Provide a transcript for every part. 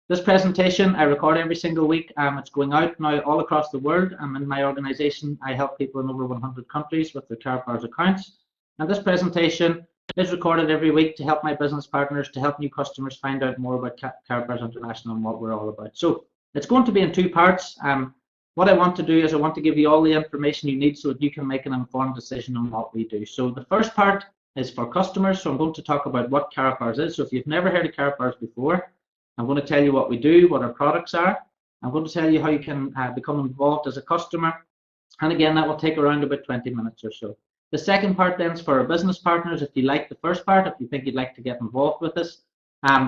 This presentation I record every single week. It's going out now all across the world. In my organization, I help people in over 100 countries with their Karatbars accounts. And this presentation is recorded every week to help my business partners, to help new customers find out more about Karatbars International and what we're all about. So it's going to be in two parts. What I want to do is I want to give you all the information you need so that you can make an informed decision on what we do. So the first part is for customers. So I'm going to talk about what Karatbars is. So if you've never heard of Karatbars before, I'm going to tell you what we do, what our products are. I'm going to tell you how you can become involved as a customer. And again, that will take around about 20 minutes or so. The second part then is for our business partners. If you like the first part, if you think you'd like to get involved with us,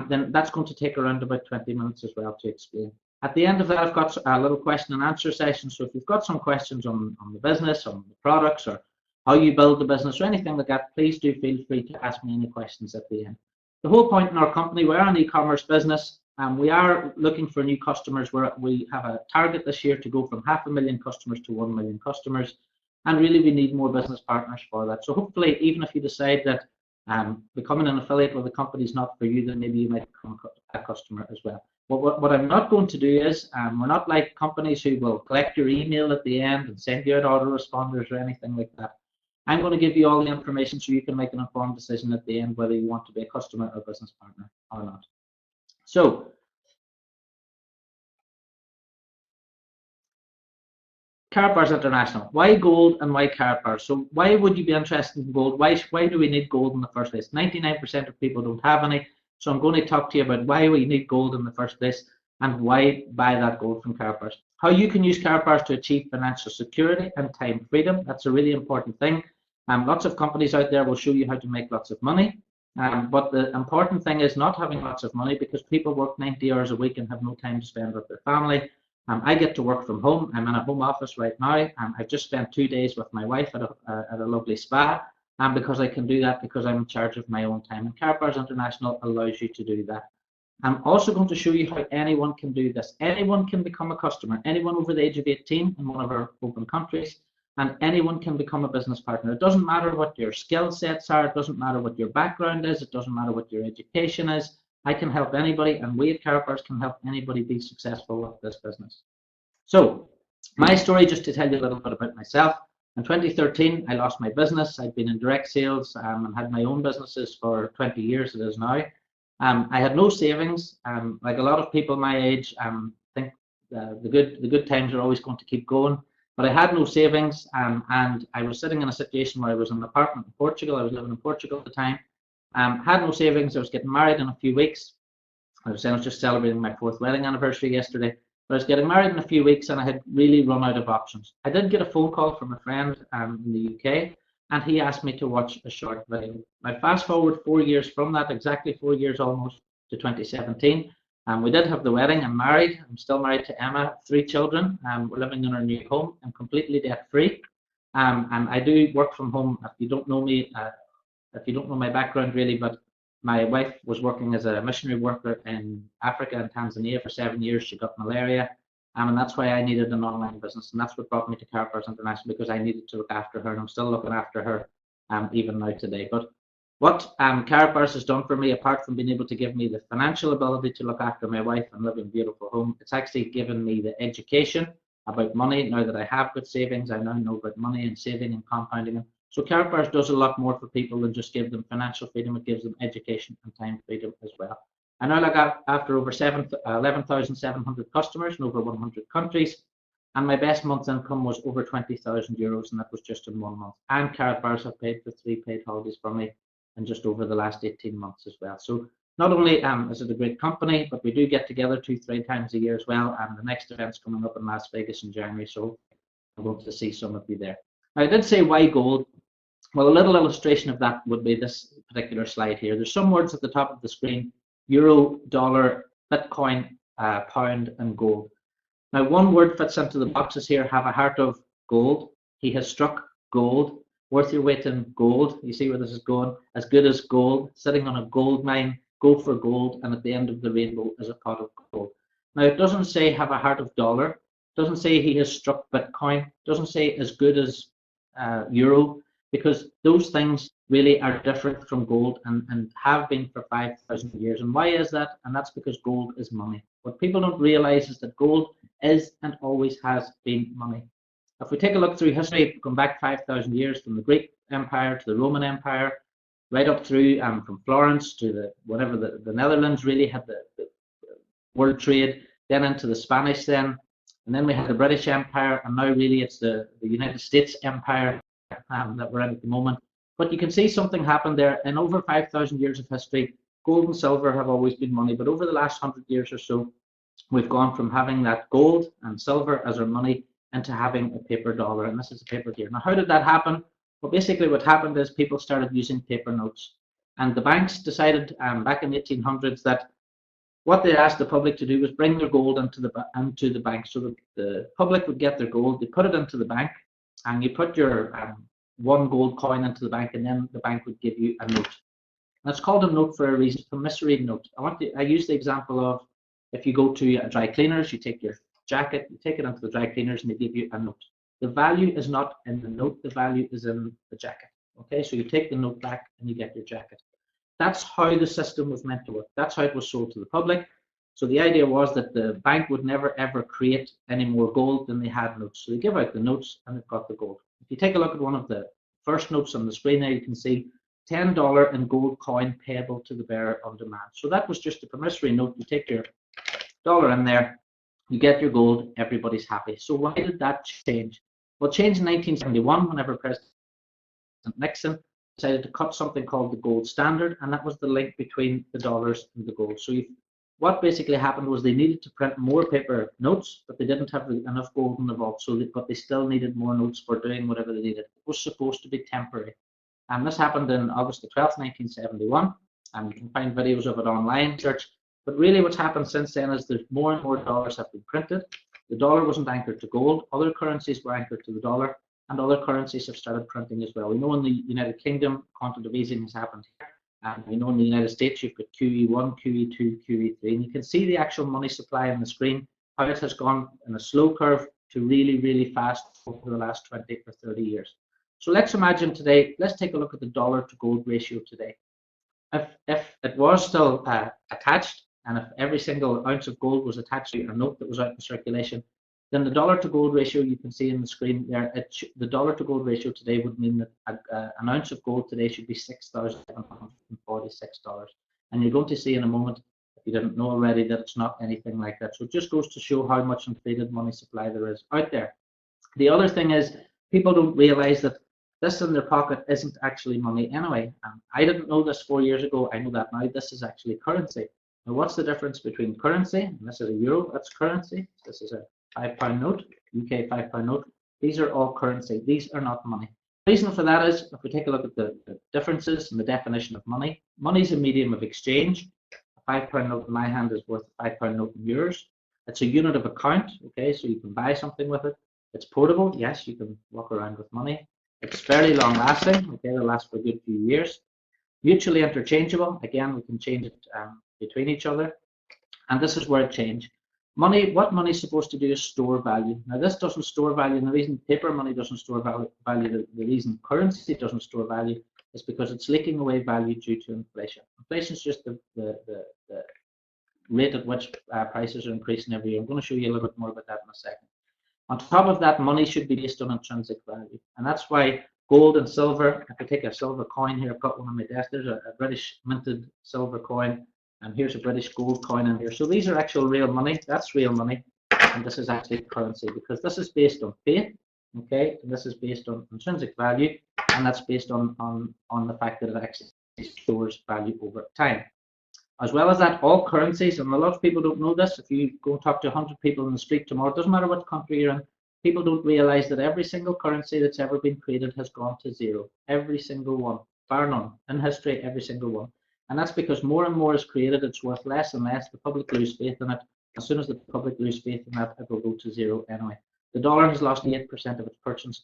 then that's going to take around about 20 minutes as well to explain. At the end of that, I've got a little question and answer session. So if you've got some questions on the business, on the products, or how you build the business, or anything like that, please do feel free to ask me any questions at the end. The whole point in our company, we're an e-commerce business. We are looking for new customers. We have a target this year to go from 500,000 customers to 1 million customers. And really, we need more business partners for that. So hopefully, even if you decide that becoming an affiliate with a company is not for you, then maybe you might become a customer as well. But what I'm not going to do is, we're not like companies who will collect your email at the end and send you out autoresponders or anything like that. I'm going to give you all the information so you can make an informed decision at the end whether you want to be a customer or business partner or not. So, Karatbars International. Why gold and why Karatbars? So why would you be interested in gold? Why do we need gold in the first place? 99% of people don't have any. So I'm going to talk to you about why we need gold in the first place and why buy that gold from Karatbars. How you can use Karatbars to achieve financial security and time freedom. That's a really important thing. Lots of companies out there will show you how to make lots of money. But the important thing is not having lots of money, because people work 90 hours a week and have no time to spend with their family. I get to work from home. I'm in a home office right now. I've just spent 2 days with my wife at a lovely spa, because I can do that because I'm in charge of my own time. And Karatbars International allows you to do that. I'm also going to show you how anyone can do this. Anyone can become a customer. Anyone over the age of 18 in one of our open countries. And anyone can become a business partner. It doesn't matter what your skill sets are. It doesn't matter what your background is. It doesn't matter what your education is. I can help anybody, and we at Karatbars can help anybody be successful with this business. So, my story, just to tell you a little bit about myself. In 2013, I lost my business. I'd been in direct sales and had my own businesses for 20 years, it is now. I had no savings. Like a lot of people my age, think the good times are always going to keep going. But I had no savings, and I was sitting in a situation where I was in an apartment in Portugal. I was living in Portugal at the time. Had no savings. I was getting married in a few weeks. I was just celebrating my 4th wedding anniversary yesterday. But I was getting married in a few weeks, and I had really run out of options. I did get a phone call from a friend in the UK, and he asked me to watch a short video. Now, fast forward 4 years from that, exactly 4 years almost, to 2017. We did have the wedding. I'm married. I'm still married to Emma, 3 children. We're living in our new home. I'm completely debt-free. And I do work from home. If you don't know me, if you don't know my background really, but my wife was working as a missionary worker in Africa and Tanzania for 7 years. She got malaria. And that's why I needed an online business. And that's what brought me to Karatbars International, because I needed to look after her. And I'm still looking after her even now today. But what Karatbars has done for me, apart from being able to give me the financial ability to look after my wife and live in a beautiful home, it's actually given me the education about money. Now that I have good savings, I now know about money and saving and compounding them. So Karatbars does a lot more for people than just give them financial freedom. It gives them education and time freedom as well. I now look after over 11,700 customers in over 100 countries. And my best month's income was over €20,000, and that was just in 1 month. And Karatbars have paid for 3 paid holidays for me in just over the last 18 months as well. So not only is it a great company, but we do get together 2-3 times a year as well. And the next event's coming up in Las Vegas in January, so I'm going to see some of you there. Now, I did say why gold. Well, a little illustration of that would be this particular slide here. There's some words at the top of the screen: euro, dollar, Bitcoin, pound, and gold. Now, one word fits into the boxes here: have a heart of gold. He has struck gold. Worth your weight in gold. You see where this is going? As good as gold. Sitting on a gold mine. Go for gold. And at the end of the rainbow is a pot of gold. Now, it doesn't say have a heart of dollar. It doesn't say he has struck Bitcoin. It doesn't say as good as euro. because those things really are different from gold and have been for 5,000 years. And why is that? And that's because gold is money. What people don't realize is that gold is and always has been money. If we take a look through history, going back 5,000 years from the Greek Empire to the Roman Empire, right up through from Florence to the Netherlands really had the world trade, then into the Spanish then, and then we had the British Empire, and now really it's the United States Empire that we're in at the moment. But you can see something happened there. In over 5,000 years of history, gold and silver have always been money, but over the last 100 years or so, we've gone from having that gold and silver as our money into having a paper dollar, and this is a paper here. Now, how did that happen? Well, basically what happened is people started using paper notes, and the banks decided back in the 1800s that what they asked the public to do was bring their gold into the bank, so that the public would get their gold, they put it into the bank, and you put your one gold coin into the bank, and then the bank would give you a note. And it's called a note for a reason, a promissory note. I use the example of if you go to a dry cleaners, you take your jacket, you take it into the dry cleaners, and they give you a note. The value is not in the note, the value is in the jacket. Okay, so you take the note back and you get your jacket. That's how the system was meant to work. That's how it was sold to the public. So the idea was that the bank would never ever create any more gold than they had notes. So they give out the notes and they've got the gold. If you take a look at one of the first notes on the screen there, you can see $10 in gold coin payable to the bearer on demand. So that was just a promissory note. You take your dollar in there, you get your gold, everybody's happy. So why did that change? Well, it changed in 1971 whenever President Nixon decided to cut something called the gold standard, and that was the link between the dollars and the gold. So what basically happened was they needed to print more paper notes, but they didn't have enough gold in the vault, but they still needed more notes for doing whatever they needed. It was supposed to be temporary. And this happened in August the 12th, 1971, and you can find videos of it online, search. But really what's happened since then is there's more and more dollars have been printed. The dollar wasn't anchored to gold, other currencies were anchored to the dollar, and other currencies have started printing as well. We know in the United Kingdom, quantitative easing has happened here. And we know in the United States, you've got QE1, QE2, QE3, and you can see the actual money supply on the screen, how it has gone in a slow curve to really, really fast over the last 20 or 30 years. So let's imagine today, let's take a look at the dollar to gold ratio today. If it was still attached, and if every single ounce of gold was attached to a note that was out in circulation, then the dollar to gold ratio you can see in the screen there, the dollar to gold ratio today would mean that an ounce of gold today should be $6,746. And you're going to see in a moment, if you didn't know already, that it's not anything like that. So it just goes to show how much inflated money supply there is out there. The other thing is people don't realize that this in their pocket isn't actually money anyway. I didn't know this 4 years ago. I know that now. This is actually currency. Now, what's the difference between currency? And this is a euro, that's currency. This is a £5 note, UK £5 note. These are all currency. These are not money. The reason for that is, if we take a look at the differences in the definition of money, money is a medium of exchange. A £5 note in my hand is worth a £5 note in yours. It's a unit of account, okay, so you can buy something with it. It's portable, yes, you can walk around with money. It's fairly long lasting, okay, it'll last for a good few years. Mutually interchangeable, again, we can change it between each other. And this is where it changed. Money, what money is supposed to do is store value. Now this doesn't store value, and the reason paper money doesn't store value, the reason currency doesn't store value is because it's leaking away value due to inflation. Inflation is just the rate at which prices are increasing every year. I'm going to show you a little bit more about that in a second. On top of that, money should be based on intrinsic value, and that's why gold and silver, if I take a silver coin here, I've got one on my desk, there's a British minted silver coin, and here's a British gold coin in here. So these are actual real money, that's real money, and this is actually currency, because this is based on faith, okay, and this is based on intrinsic value, and that's based on the fact that it actually stores value over time. As well as that, all currencies, and a lot of people don't know this, if you go and talk to 100 people in the street tomorrow, it doesn't matter what country you're in, people don't realize that every single currency that's ever been created has gone to zero. Every single one, bar none. In history, every single one. And that's because more and more is created, it's worth less and less, the public lose faith in it. As soon as the public lose faith in that, it will go to zero anyway. The dollar has lost 8% of its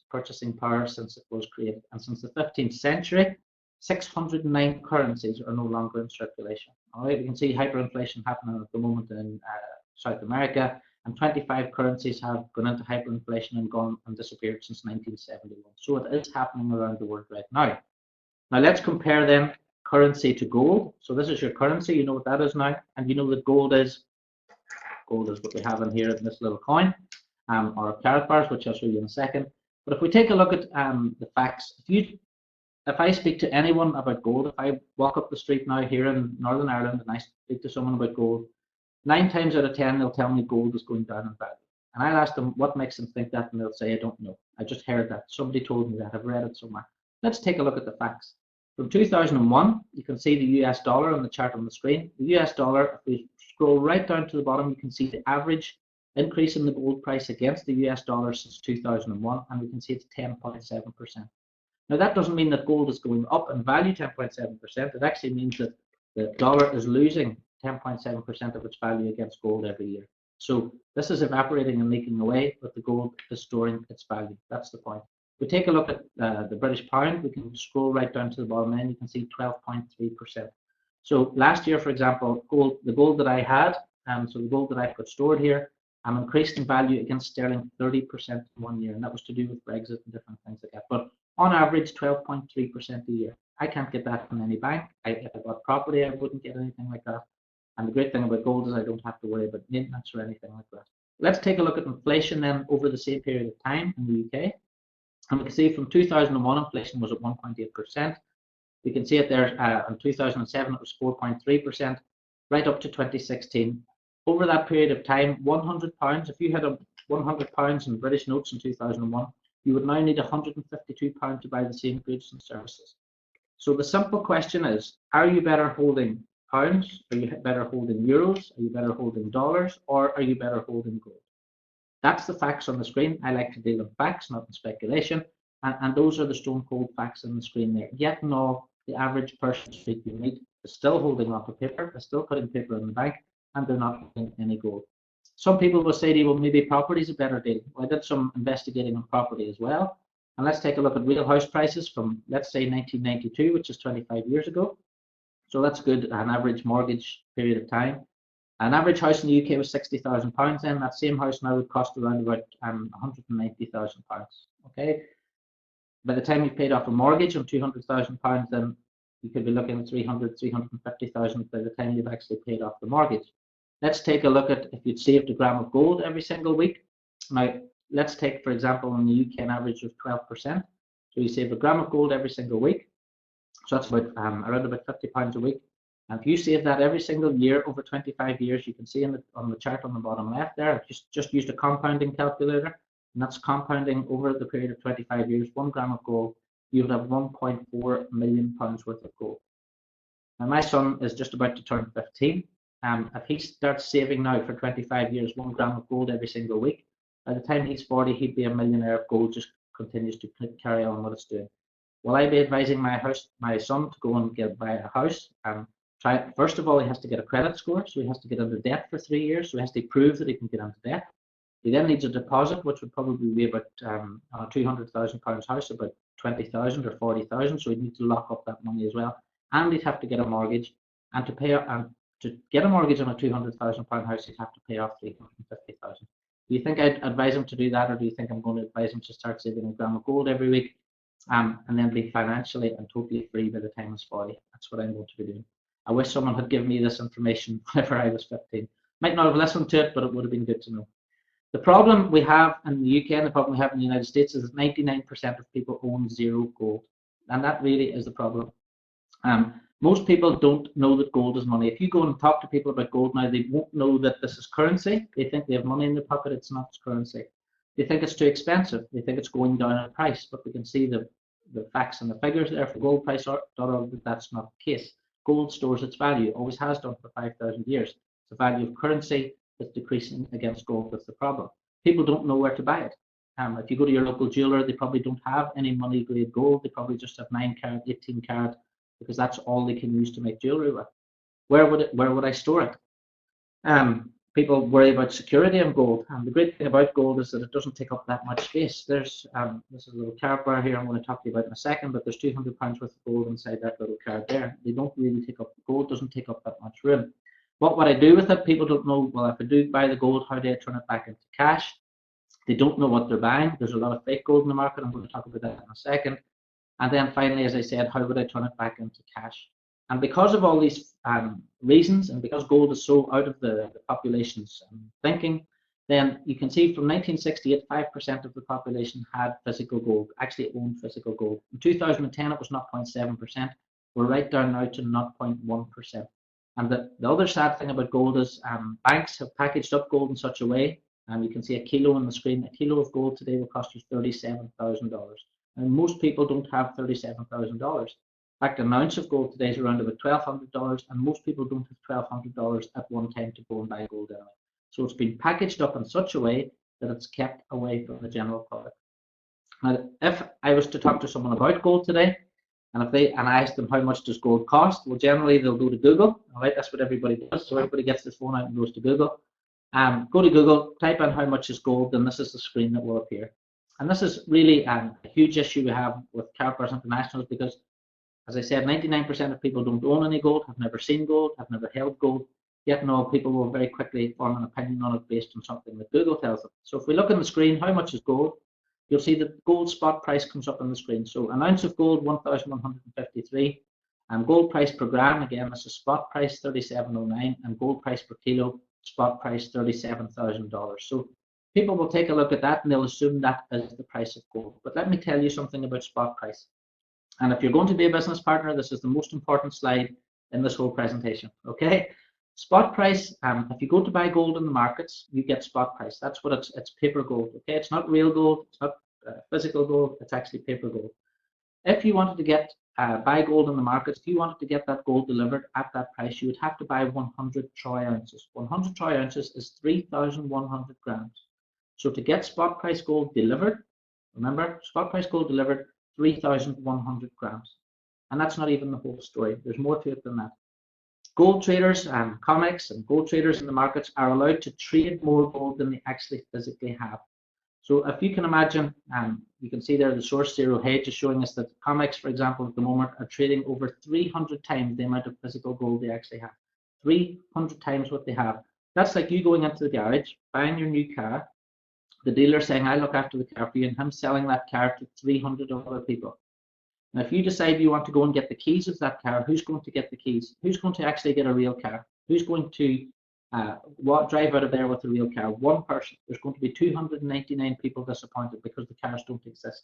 purchasing power since it was created. And since the 15th century, 609 currencies are no longer in circulation. All right, you can see hyperinflation happening at the moment in South America, and 25 currencies have gone into hyperinflation and gone and disappeared since 1971. So it is happening around the world right now. Now let's compare then currency to gold. So this is your currency, you know what that is now, and you know that gold is what we have in here in this little coin, or carat bars, which I'll show you in a second. But if we take a look at the facts, if I speak to anyone about gold, if I walk up the street now here in Northern Ireland and I speak to someone about gold, 9 times out of 10 they'll tell me gold is going down in value. And I'll ask them what makes them think that, and they'll say, I don't know. I just heard that. Somebody told me that. I've read it somewhere. Let's take a look at the facts. From 2001, you can see the US dollar on the chart on the screen. The US dollar, if we scroll right down to the bottom, you can see the average increase in the gold price against the US dollar since 2001, and we can see it's 10.7%. Now, that doesn't mean that gold is going up in value 10.7%. It actually means that the dollar is losing 10.7% of its value against gold every year. So this is evaporating and leaking away, but the gold is storing its value. That's the point. If we take a look at the British pound, we can scroll right down to the bottom and you can see 12.3%. So last year, for example, the gold that I had, so the gold that I've got stored here, increased in value against sterling 30% in 1 year, and that was to do with Brexit and different things like that. But on average, 12.3% a year. I can't get that from any bank. If I got property, I wouldn't get anything like that. And the great thing about gold is I don't have to worry about maintenance or anything like that. Let's take a look at inflation then over the same period of time in the UK. And we can see from 2001, inflation was at 1.8%. We can see it there in 2007, it was 4.3%, right up to 2016. Over that period of time, £100, if you had £100 in British notes in 2001, you would now need £152 to buy the same goods and services. So the simple question is, are you better holding pounds? Are you better holding euros? Are you better holding dollars? Or are you better holding gold? That's the facts on the screen. I like to deal in facts, not in speculation. And those are the stone cold facts on the screen there. Yet and all, the average person you meet is still holding off a paper, is still putting paper in the bank, and they're not holding any gold. Some people will say to you, well, maybe property is a better deal. Well, I did some investigating on property as well. And let's take a look at real house prices from, let's say, 1992, which is 25 years ago. So that's good, an average mortgage period of time. An average house in the UK was £60,000 then. That same house now would cost around about £190,000. Okay. By the time you've paid off a mortgage of £200,000, then you could be looking at 350,000 by the time you've actually paid off the mortgage. Let's take a look at if you'd saved a gram of gold every single week. Now, let's take, for example, in the UK, an average of 12%. So you save a gram of gold every single week. So that's about around about £50 a week. And if you save that every single year over 25 years, you can see on the chart on the bottom left there, I've just used a compounding calculator, and that's compounding over the period of 25 years, 1 gram of gold, you would have £1.4 million worth of gold. Now, my son is just about to turn 15. If he starts saving now for 25 years, 1 gram of gold every single week, by the time he's 40, he'd be a millionaire if gold just continues to carry on what it's doing. Will I be advising my son to go and buy a house? First of all, he has to get a credit score, so he has to get into debt for 3 years, so he has to prove that he can get into debt. He then needs a deposit, which would probably be about on a £200,000 house, about 20,000 or 40,000, so he'd need to lock up that money as well. And he'd have to get a mortgage, and to get a mortgage on a £200,000 house, he'd have to pay off 350,000. Do you think I'd advise him to do that, or do you think I'm going to advise him to start saving a gram of gold every week, and then be financially and totally free by the time he's 40? That's what I'm going to be doing. I wish someone had given me this information whenever I was 15. Might not have listened to it, but it would have been good to know. The problem we have in the UK and the problem we have in the United States is that 99% of people own zero gold. And that really is the problem. Most people don't know that gold is money. If you go and talk to people about gold now, they won't know that this is currency. They think they have money in their pocket. It's not currency. They think it's too expensive. They think it's going down in price. But we can see the facts and the figures there for goldprice.org that that's not the case. Gold stores its value, always has done for 5,000 years. It's the value of currency that's decreasing against gold. That's the problem. People don't know where to buy it. If you go to your local jeweler, they probably don't have any money grade gold. They probably just have 9 carat, 18 carat, because that's all they can use to make jewelry with. Where would I store it? People worry about security on gold, and the great thing about gold is that it doesn't take up that much space. There's this is a little carat bar here I'm going to talk to you about in a second, but there's £200 worth of gold inside that little carat there. They don't really take up, gold doesn't take up that much room. What would I do with it? People don't know, well, if I do buy the gold, how do I turn it back into cash? They don't know what they're buying. There's a lot of fake gold in the market. I'm going to talk about that in a second. And then finally, as I said, how would I turn it back into cash? And because of all these reasons, and because gold is so out of the population's thinking, then you can see from 1968, 5% of the population had physical gold, actually owned physical gold. In 2010, it was 0.7%. We're right down now to 0.1%. And the other sad thing about gold is banks have packaged up gold in such a way, and you can see a kilo on the screen. A kilo of gold today will cost you $37,000. And most people don't have $37,000. In fact, an ounce of gold today is around about $1,200, and most people don't have $1,200 at one time to go and buy gold anyway. So it's been packaged up in such a way that it's kept away from the general public. Now, if I was to talk to someone about gold today, and I ask them how much does gold cost, well, generally they'll go to Google. All right, that's what everybody does. So everybody gets this phone out and goes to Google. Go to Google, type in how much is gold, and this is the screen that will appear. And this is really a huge issue we have with Karatbars International, because, as I said, 99% of people don't own any gold, have never seen gold, have never held gold. Yet no, people will very quickly form an opinion on it based on something that Google tells them. So if we look on the screen, how much is gold? You'll see that gold spot price comes up on the screen. So an ounce of gold, 1,153. And gold price per gram, again, this is spot price, 37.09, and gold price per kilo, spot price, $37,000. So people will take a look at that and they'll assume that is the price of gold. But let me tell you something about spot price. And if you're going to be a business partner, this is the most important slide in this whole presentation, okay? Spot price, if you go to buy gold in the markets, you get spot price. That's what it's paper gold, okay? It's not real gold, it's not physical gold, it's actually paper gold. If you wanted to get buy gold in the markets, if you wanted to get that gold delivered at that price, you would have to buy 100 troy ounces. 100 troy ounces is 3,100 grams. So to get spot price gold delivered, remember, spot price gold delivered, 3,100 grams. And that's not even the whole story. There's more to it than that. Gold traders and COMEX and gold traders in the markets are allowed to trade more gold than they actually physically have. So if you can imagine, you can see there the source Zero Hedge is showing us that COMEX, for example, at the moment are trading over 300 times the amount of physical gold they actually have. 300 times what they have. That's like you going into the garage, buying your new car, the dealer saying, I look after the car for you, and him selling that car to 300 other people. Now, if you decide you want to go and get the keys of that car, who's going to get the keys? Who's going to actually get a real car? Who's going to drive out of there with a real car? One person. There's going to be 299 people disappointed because the cars don't exist.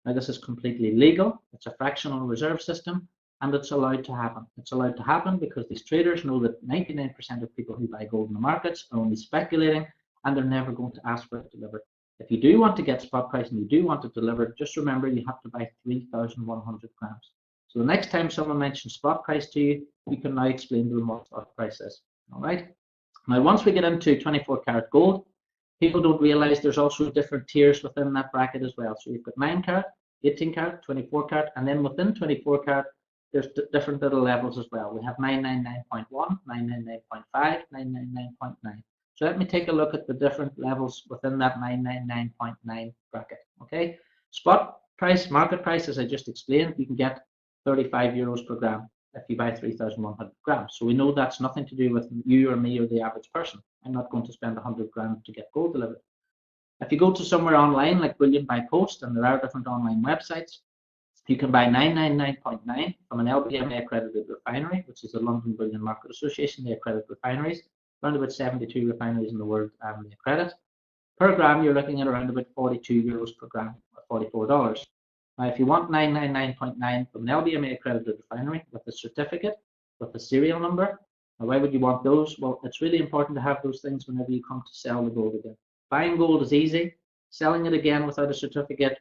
Now, this is completely legal. It's a fractional reserve system, and it's allowed to happen. It's allowed to happen because these traders know that 99% of people who buy gold in the markets are only speculating, and they're never going to ask for it delivered. If you do want to get spot price and you do want it delivered, just remember you have to buy 3,100 grams. So the next time someone mentions spot price to you, you can now explain to them what spot price is. All right. Now, once we get into 24 karat gold, people don't realize there's also different tiers within that bracket as well. So you've got 9 karat, 18 karat, 24 karat, and then within 24 karat, there's different little levels as well. We have 999.1, 999.5, 999.9. So let me take a look at the different levels within that 999.9 bracket, okay? Spot price, market price, as I just explained, you can get 35 euros per gram if you buy 3,100 grams. So we know that's nothing to do with you or me or the average person. I'm not going to spend 100 grand to get gold delivered. If you go to somewhere online like Bullion by Post, and there are different online websites, you can buy 999.9 from an LBMA accredited refinery, which is the London Bullion Market Association. They accredit refineries. Around about 72 refineries in the world they accredit. Per gram, you're looking at around about 42 euros per gram, or $44. Now, if you want 999.9 from an LBMA accredited refinery with a certificate, with a serial number, now why would you want those? Well, it's really important to have those things whenever you come to sell the gold again. Buying gold is easy. Selling it again without a certificate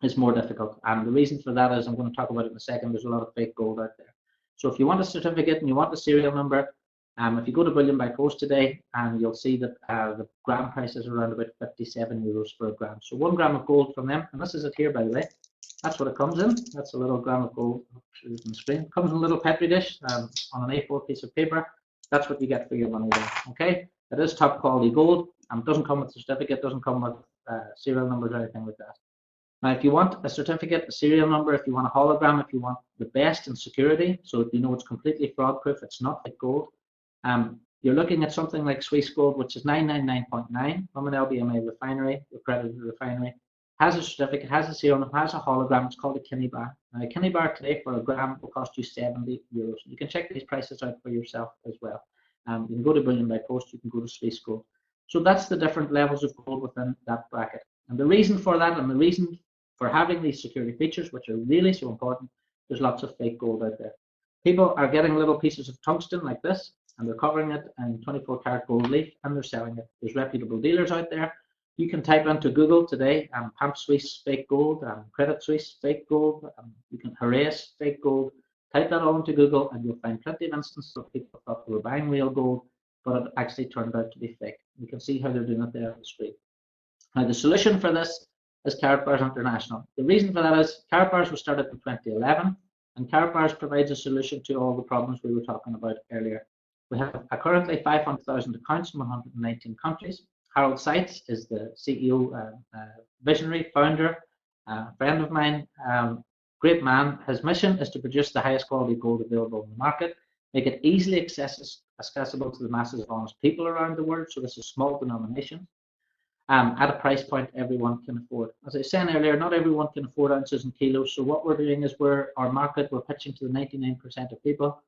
is more difficult. And the reason for that is, I'm going to talk about it in a second, there's a lot of fake gold out there. So if you want a certificate and you want the serial number, if you go to Bullion by Post today, you'll see that the gram price is around about 57 euros per gram. So 1 gram of gold from them, and this is it here, by the way. That's what it comes in. That's a little gram of gold. On the screen. It comes in a little Petri dish on an A4 piece of paper. That's what you get for your money there. Okay, it is top quality gold. It doesn't come with a certificate. Doesn't come with serial numbers or anything like that. Now, if you want a certificate, a serial number, if you want a hologram, if you want the best in security, so you know it's completely fraud proof, it's not like gold, You're looking at something like Swiss Gold, which is 999.9 from an LBMA refinery, accredited refinery, has a certificate, has a serial number, has a hologram. It's called a Kinney bar. Now, a Kinney bar today for a gram will cost you €70. You can check these prices out for yourself as well. You can go to Bullion by Post, you can go to Swiss Gold. So that's the different levels of gold within that bracket. And the reason for that, and the reason for having these security features, which are really so important, there's lots of fake gold out there. People are getting little pieces of tungsten like this, and they're covering it in 24-karat gold leaf, and they're selling it. There's reputable dealers out there. You can type into Google today, Pamp Suisse fake gold, Credit Suisse fake gold, you can Heraeus fake gold. Type that all into Google, and you'll find plenty of instances of people thought they were buying real gold, but it actually turned out to be fake. You can see how they're doing it there on the screen. Now, the solution for this is Karatbars International. The reason for that is Karatbars was started in 2011, and Karatbars provides a solution to all the problems we were talking about earlier. We have currently 500,000 accounts in 119 countries. Harold Seitz is the CEO, visionary, founder, friend of mine, great man. His mission is to produce the highest quality gold available in the market, make it easily accessible to the masses of honest people around the world. So this is small denomination, at a price point everyone can afford. As I was saying earlier, not everyone can afford ounces and kilos. So what we're doing is we're pitching to the 99% of people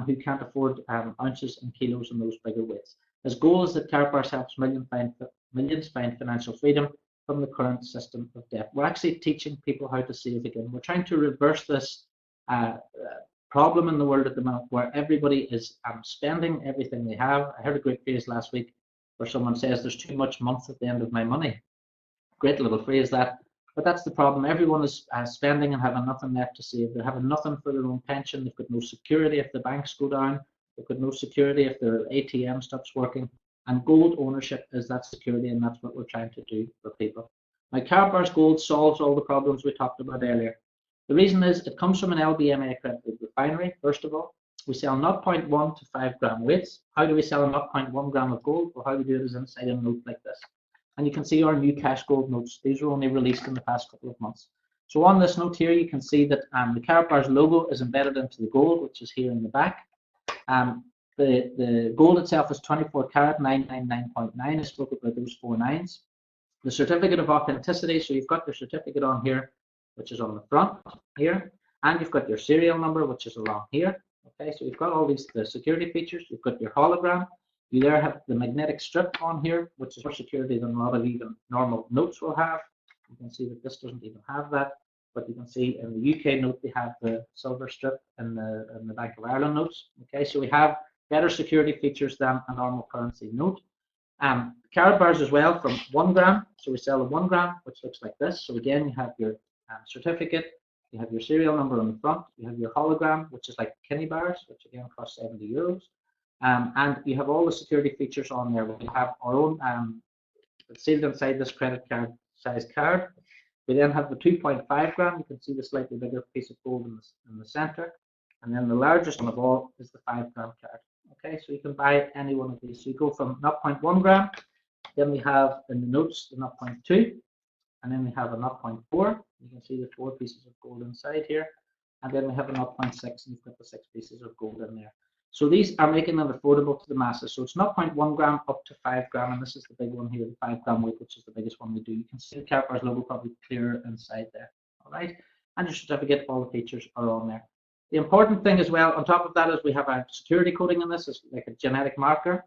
who can't afford ounces and kilos and those bigger weights. His goal is that Karatbars helps millions find financial freedom from the current system of debt. We're actually teaching people how to save again. We're trying to reverse this problem in the world at the moment where everybody is spending everything they have. I heard a great phrase last week where someone says there's too much month at the end of my money. Great little phrase that. But that's the problem. Everyone is spending and having nothing left to save. They're having nothing for their own pension. They've got no security if the banks go down. They've got no security if their ATM stops working. And gold ownership is that security, and that's what we're trying to do for people. Now, Karatbars Gold solves all the problems we talked about earlier. The reason is it comes from an LBMA accredited refinery, first of all. We sell 0.1 to 5 gram weights. How do we sell a 0.1 gram of gold? Well, how we do it is inside a note like this. And you can see our new cash gold notes. These were only released in the past couple of months. So on this note here, you can see that the Karatbars logo is embedded into the gold, which is here in the back. The gold itself is 24 karat, 999.9. I spoke about those 4 nines. The certificate of authenticity, so you've got your certificate on here, which is on the front here, and you've got your serial number, which is along here. Okay, so you've got all these the security features. You've got your hologram. You there have the magnetic strip on here, which is more security than a lot of even normal notes will have. You can see that this doesn't even have that, but you can see in the UK note they have the silver strip in the Bank of Ireland notes. Okay, so we have better security features than a normal currency note. Karatbars as well from 1 gram. So we sell a 1 gram, which looks like this. So again, you have your certificate, you have your serial number on the front, you have your hologram, which is like Kinney bars, which again cost €70. And you have all the security features on there. We have our own sealed inside this credit card size card. We then have the 2.5 gram. You can see the slightly bigger piece of gold in the center. And then the largest one of all is the 5 gram card. Okay, so you can buy any one of these. So you go from 0.1 gram, then we have in the notes the 0.2, and then we have a 0.4. You can see the 4 pieces of gold inside here. And then we have a 0.6, and you've got the 6 pieces of gold in there. So these are making them affordable to the masses. So it's 0.1 gram up to 5 gram, and this is the big one here, the 5 gram weight, which is the biggest one we do. You can see the Karatbars logo probably clearer inside there. All right, and your certificate, all the features are on there. The important thing as well, on top of that, is we have a security coding in this. It's like a genetic marker.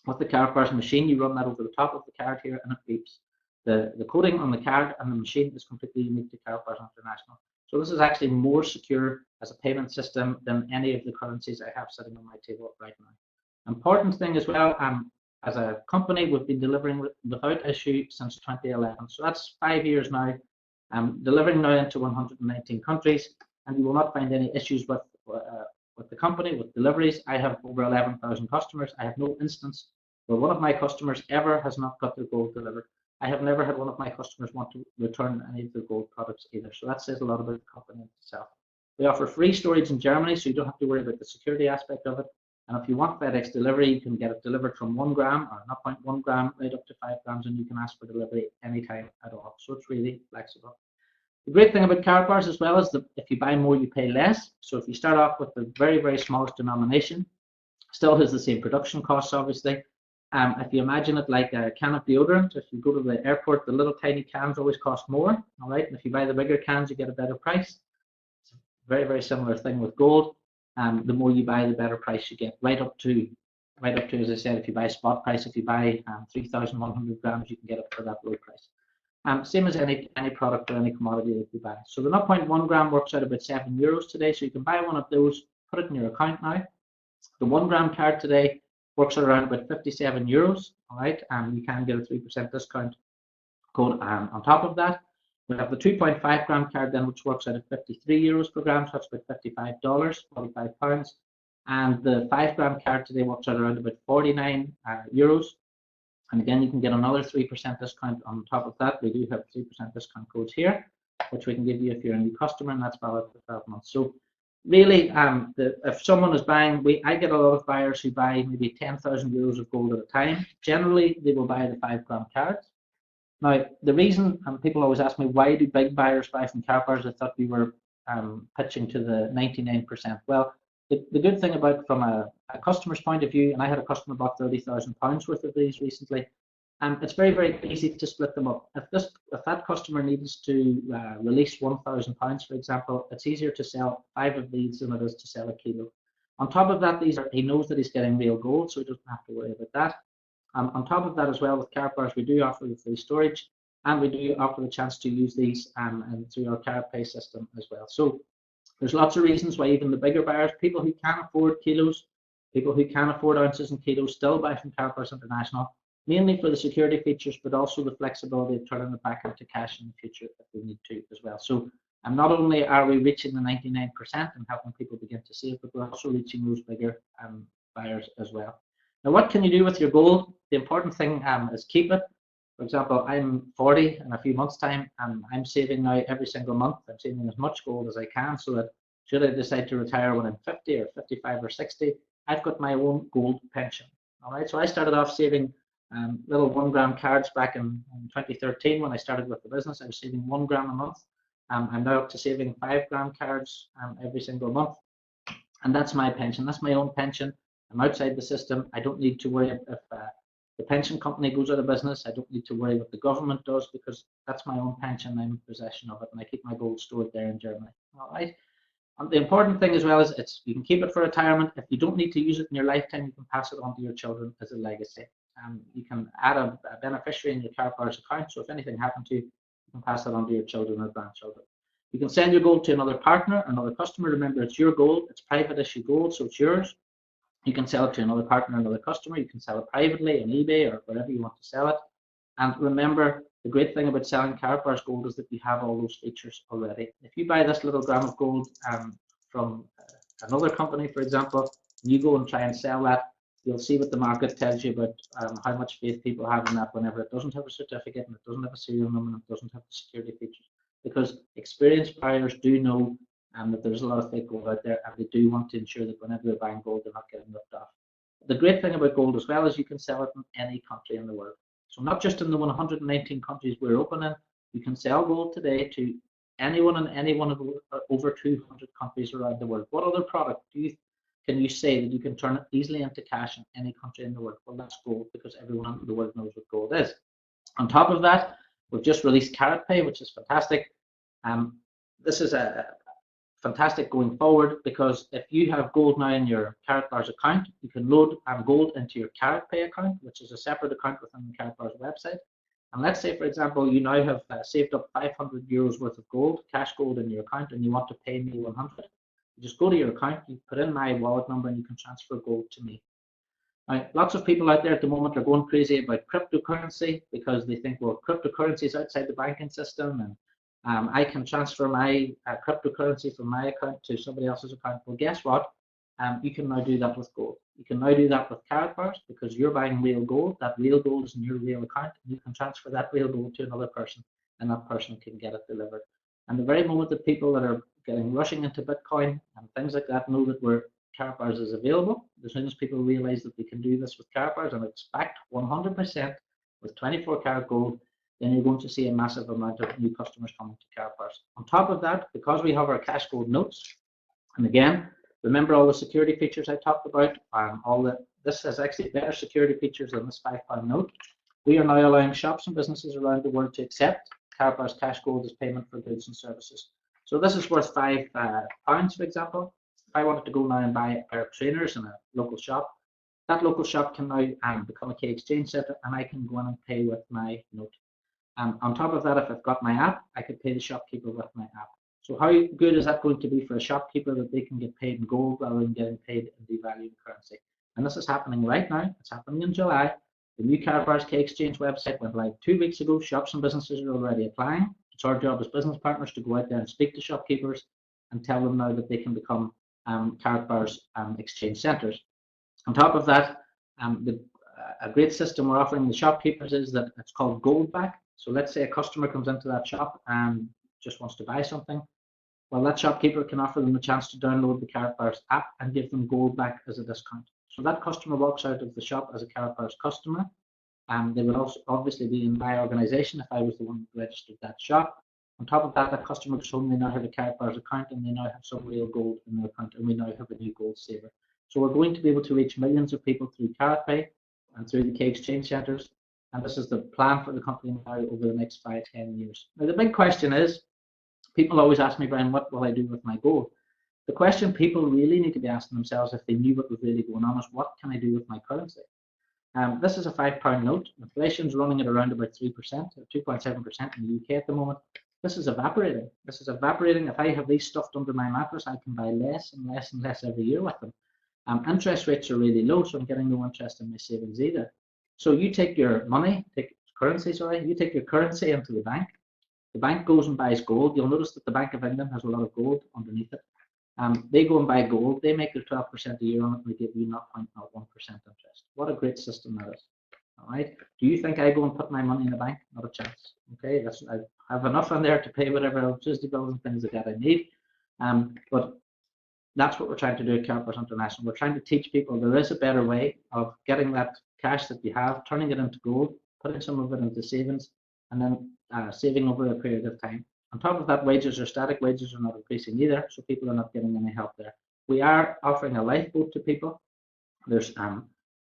With the Karatbars machine, you run that over the top of the card here, and it beeps. The coding on the card and the machine is completely unique to Karatbars International. So this is actually more secure as a payment system than any of the currencies I have sitting on my table right now. Important thing as well, as a company, we've been delivering without issue since 2011. So that's 5 years now. Delivering now into 119 countries, and you will not find any issues with the company, with deliveries. I have over 11,000 customers. I have no instance where one of my customers ever has not got their gold delivered. I have never had one of my customers want to return any of their gold products either. So that says a lot about the company itself. We offer free storage in Germany, so you don't have to worry about the security aspect of it. And if you want FedEx delivery, you can get it delivered from 1 gram or 0.1 gram right up to 5 grams, and you can ask for delivery anytime at all. So it's really flexible. The great thing about Karatbars as well is that if you buy more, you pay less. So if you start off with the very, very smallest denomination, Still has the same production costs, obviously. If you imagine it like a can of deodorant, if you go to the airport, the little tiny cans always cost more, all right? And if you buy the bigger cans, you get a better price. It's a very, very similar thing with gold. The more you buy, the better price you get, right up to, as I said, if you buy spot price, if you buy 3,100 grams, you can get it for that low price. Same as any product or any commodity that you buy. So the 0.1 gram works out about €7 today, so you can buy one of those, put it in your account now. The 1 gram card today works around about €57, all right, and you can get a 3% discount code on top of that. We have the 2.5 gram card then, which works out at €53 per gram, so that's about $55, £45. And the 5 gram card today works out around about €49. And again, you can get another 3% discount on top of that. We do have 3% discount codes here, which we can give you if you're a new customer, and that's valid for 12 months. So really, if someone is buying, I get a lot of buyers who buy maybe €10,000 of gold at a time. Generally, they will buy the 5 gram cards. Now, the reason, people always ask me, why do big buyers buy from Karatbars? I thought we were pitching to the 99%. Well, the good thing about from a customer's point of view, and I had a customer bought £30,000 worth of these recently, it's very, very easy to split them up. If that customer needs to release £1,000, for example, it's easier to sell 5 of these than it is to sell a kilo. On top of that, he knows that he's getting real gold, so he doesn't have to worry about that. On top of that as well, with Karatbars, we do offer the free storage, and we do offer the chance to use these and through our KaratPay system as well. So there's lots of reasons why even the bigger buyers, people who can afford kilos, people who can afford ounces and kilos, still buy from Karatbars International, mainly for the security features, but also the flexibility of turning it back into cash in the future if we need to as well. So not only are we reaching the 99% and helping people begin to save, but we're also reaching those bigger buyers as well. Now, what can you do with your gold? The important thing is keep it. For example, I'm 40 in a few months' time, and I'm saving now every single month. I'm saving as much gold as I can so that should I decide to retire when I'm 50 or 55 or 60, I've got my own gold pension. All right, so I started off saving little 1 gram cards back in 2013 when I started with the business. I was saving 1 gram a month. I'm now up to saving 5 gram cards every single month, and that's my pension. That's my own pension. I'm outside the system. I don't need to worry if the pension company goes out of business. I don't need to worry what the government does because that's my own pension. I'm in possession of it, and I keep my gold stored there in Germany. All right. And the important thing as well is you can keep it for retirement. If you don't need to use it in your lifetime, you can pass it on to your children as a legacy. You can add a beneficiary in your Karatbars account. So if anything happened to you, you can pass that on to your children or grandchildren. You can send your gold to another partner, another customer. Remember, it's your gold. It's private issue gold, so it's yours. You can sell it to another partner, another customer. You can sell it privately on eBay or wherever you want to sell it. And remember, the great thing about selling Karatbars gold is that you have all those features already. If you buy this little gram of gold from another company, for example, and you go and try and sell that, you'll see what the market tells you about how much faith people have in that whenever it doesn't have a certificate and it doesn't have a serial number and it doesn't have the security features. Because experienced buyers do know that there's a lot of fake gold out there, and they do want to ensure that whenever they're buying gold, they're not getting ripped off. The great thing about gold as well is you can sell it in any country in the world. So not just in the 119 countries we're open in, you can sell gold today to anyone in any one of the over 200 countries around the world. What other product can you say that you can turn it easily into cash in any country in the world? Well, that's gold, because everyone in the world knows what gold is. On top of that, we've just released KaratPay, which is fantastic. This is a fantastic going forward, because if you have gold now in your Karatbars account, you can load gold into your KaratPay account, which is a separate account within the Karatbars website. And let's say, for example, you now have saved up €500 worth of gold, cash gold in your account, and you want to pay me 100. You just go to your account, you put in my wallet number, and you can transfer gold to me. Now, lots of people out there at the moment are going crazy about cryptocurrency because they think, well, cryptocurrency is outside the banking system, and I can transfer my cryptocurrency from my account to somebody else's account. Well, guess what? You can now do that with gold. You can now do that with Karatbars, because you're buying real gold. That real gold is in your real account. And you can transfer that real gold to another person, and that person can get it delivered. And the very moment that people that are rushing into Bitcoin and things like that know that Karatbars is available, as soon as people realize that they can do this with Karatbars and it's backed 100% with 24 karat gold, then you're going to see a massive amount of new customers coming to Karatbars. On top of that, because we have our cash gold notes, and again, Remember all the security features I talked about? This has actually better security features than this £5 note. We are now allowing shops and businesses around the world to accept Karatbar's Cash Gold as payment for goods and services. So this is worth £5, for example. If I wanted to go now and buy a pair of trainers in a local shop, that local shop can now become a K Exchange Centre, and I can go in and pay with my note. On top of that, if I've got my app, I could pay the shopkeeper with my app. So how good is that going to be for a shopkeeper that they can get paid in gold rather than getting paid in devaluing currency? And this is happening right now. It's happening in July. The new Karatbar's K Exchange website went live 2 weeks ago. Shops and businesses are already applying. It's our job as business partners to go out there and speak to shopkeepers and tell them now that they can become Karatbar's exchange centres. On top of that, a great system we're offering the shopkeepers is that it's called Gold Back. So let's say a customer comes into that shop and just wants to buy something. Well, that shopkeeper can offer them a chance to download the Karatbar's app and give them gold back as a discount. So that customer walks out of the shop as a Karatbar's customer. They would also obviously be in my organisation if I was the one who registered that shop. On top of that, that customer goes home, they now have a Karatbar's account and they now have some real gold in their account, and we now have a new gold saver. So we're going to be able to reach millions of people through KaratPay and through the K Exchange Centres. And this is the plan for the company now over the next 5-10 years. Now, the big question is, people always ask me, Brian, what will I do with my gold? The question people really need to be asking themselves if they knew what was really going on is, what can I do with my currency? This is a £5 note. Inflation's running at around about 3%, or 2.7% in the UK at the moment. This is evaporating. This is evaporating. If I have these stuffed under my mattress, I can buy less and less and less every year with them. Interest rates are really low, so I'm getting no interest in my savings either. So you take your money, you take your currency into the bank goes and buys gold. You'll notice that the Bank of England has a lot of gold underneath it. They go and buy gold, they make their 12% a year on it, and they give you 0.01% interest. What a great system that is. All right. Do you think I go and put my money in the bank? Not a chance. Okay, I have enough in there to pay whatever electricity bills and things like that I need. But that's what we're trying to do at Karatbars International. We're trying to teach people there is a better way of getting that cash that you have, turning it into gold, putting some of it into savings, and then saving over a period of time. On top of that, wages are static. Wages are not increasing either, so people are not getting any help there. We are offering a lifeboat to people. There's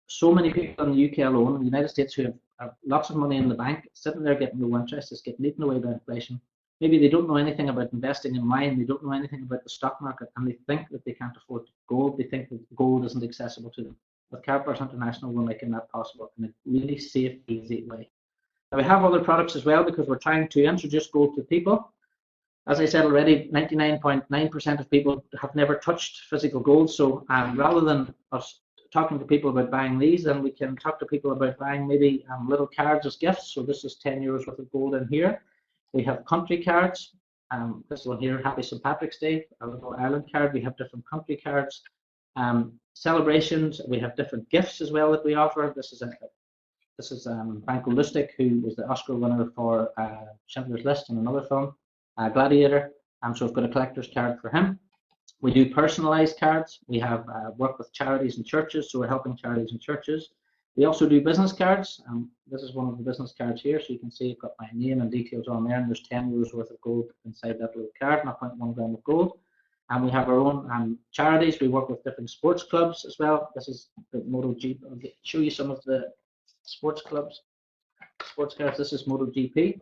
so many people in the UK alone, in the United States, who have lots of money in the bank, sitting there getting no interest. It's getting eaten away by inflation. Maybe they don't know anything about investing in wine. They don't know anything about the stock market, and they think that they can't afford gold. They think that gold isn't accessible to them. With Karatbars International, we're making that possible in a really safe, easy way. Now, we have other products as well because we're trying to introduce gold to people. As I said already, 99.9% of people have never touched physical gold. So rather than us talking to people about buying these, then we can talk to people about buying maybe little cards as gifts. So this is €10 worth of gold in here. We have country cards. This one here, Happy St. Patrick's Day, a little Ireland card. We have different country cards. Celebrations, we have different gifts as well that we offer. This is Franco Lustig, who was the Oscar winner for Schindler's List in another film, Gladiator. So we've got a collector's card for him. We do personalised cards. We have work with charities and churches, so we're helping charities and churches. We also do business cards. This is one of the business cards here, so you can see I've got my name and details on there, and there's €10 worth of gold inside that little card, 0.1 gram of gold. And we have our own charities. We work with different sports clubs as well. This is the MotoGP. I'll show you some of the sports clubs, sports cards. This is MotoGP,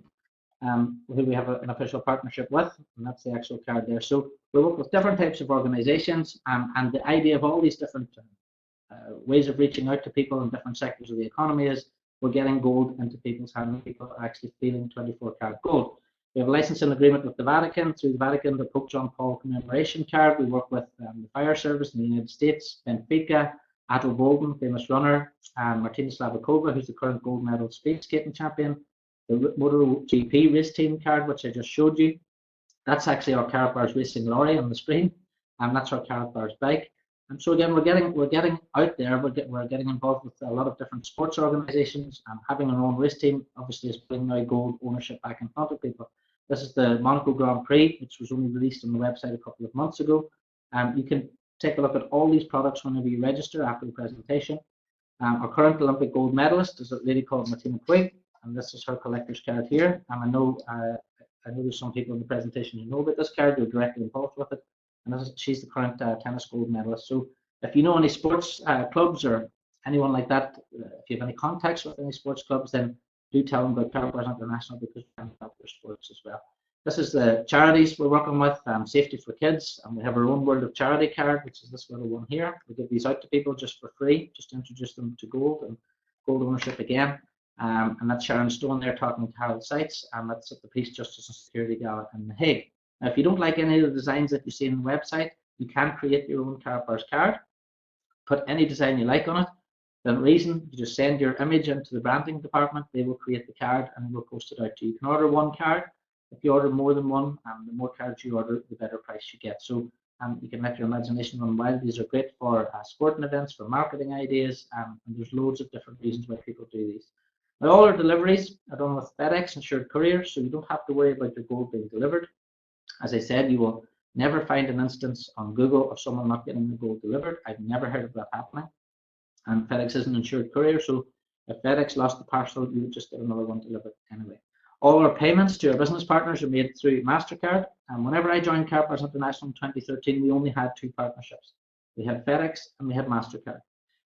who we have an official partnership with, and that's the actual card there. So we work with different types of organizations, and the idea of all these different ways of reaching out to people in different sectors of the economy is we're getting gold into people's hands, and people are actually feeling 24-karat gold. We have a licensing agreement with the Vatican. Through the Vatican, the Pope John Paul commemoration card. We work with the fire service in the United States, Benfica, Atul Bolden, famous runner, Martina Slavakova, who's the current gold medal speed skating champion, the MotoGP race team card, which I just showed you. That's actually our Karatbars racing lorry on the screen, and that's our Karatbars bike. And so again, we're getting out there. We're getting involved with a lot of different sports organisations. Having our own race team obviously is bringing now gold ownership back in front of people. This is the Monaco Grand Prix, which was only released on the website a couple of months ago. You can take a look at all these products whenever you register after the presentation. Our current Olympic gold medalist is a lady called Martina Quigg, and this is her collector's card here. And I know there's some people in the presentation who know about this card, who are directly involved with it. and she's the current tennis gold medalist. So if you know any sports clubs or anyone like that, if you have any contacts with any sports clubs, then do tell them about Carpers International, because we can help their sports as well. This is the charities we're working with, Safety for Kids, and we have our own World of Charity card, which is this little one here. We give these out to people just for free, just to introduce them to gold and gold ownership again. And that's Sharon Stone there talking to Harold Seitz, and that's at the Peace, Justice and Security Gala in The Hague. Now, if you don't like any of the designs that you see on the website, you can create your own Carpers card. Put any design you like on it. Then reason, you just send your image into the branding department, they will create the card and we'll post it out to you. You can order one card. If you order more than one, the more cards you order, the better price you get. So you can let your imagination run wild. These are great for sporting events, for marketing ideas, and there's loads of different reasons why people do these. Now, all our deliveries are done with FedEx insured couriers, so you don't have to worry about your gold being delivered. As I said, you will never find an instance on Google of someone not getting the gold delivered. I've never heard of that happening. And FedEx is an insured courier, so if FedEx lost the parcel, you would just get another one delivered anyway. All our payments to our business partners are made through MasterCard. And whenever I joined Carpers International in 2013, we only had two partnerships. We had FedEx and we had MasterCard.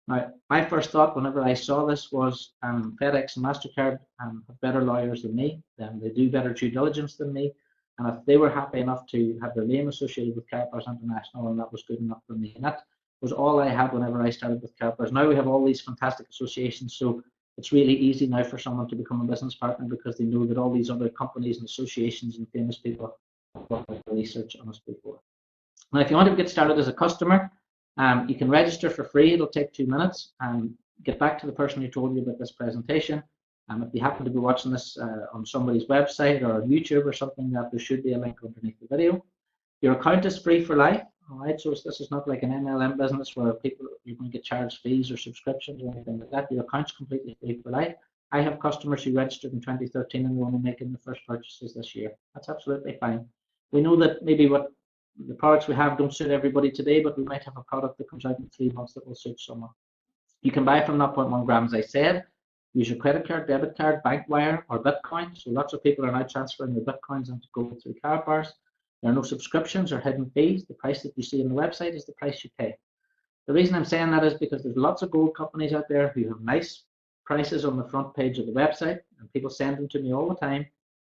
Now, my first thought whenever I saw this was FedEx and MasterCard have better lawyers than me, they do better due diligence than me. And if they were happy enough to have their name associated with Carpers International, and that was good enough for me. And that was all I had whenever I started with Carpers. Now we have all these fantastic associations, so it's really easy now for someone to become a business partner because they know that all these other companies and associations and famous people have done the research on us before. Now, if you want to get started as a customer, you can register for free. It'll take 2 minutes. Get back to the person who told you about this presentation. If you happen to be watching this on somebody's website or on YouTube or something, there should be a link underneath the video. Your account is free for life. All right, so this is not like an MLM business where you're going to get charged fees or subscriptions or anything like that. Your account's completely free for life. I have customers who registered in 2013 and they're only making the first purchases this year. That's absolutely fine. We know that maybe what the products we have don't suit everybody today, but we might have a product that comes out in 3 months that will suit someone. You can buy from 0.1 gram, as I said. Use your credit card, debit card, bank wire, or Bitcoin. So lots of people are now transferring their Bitcoins into gold through Carpers. There are no subscriptions or hidden fees. The price that you see on the website is the price you pay. The reason I'm saying that is because there's lots of gold companies out there who have nice prices on the front page of the website, and people send them to me all the time.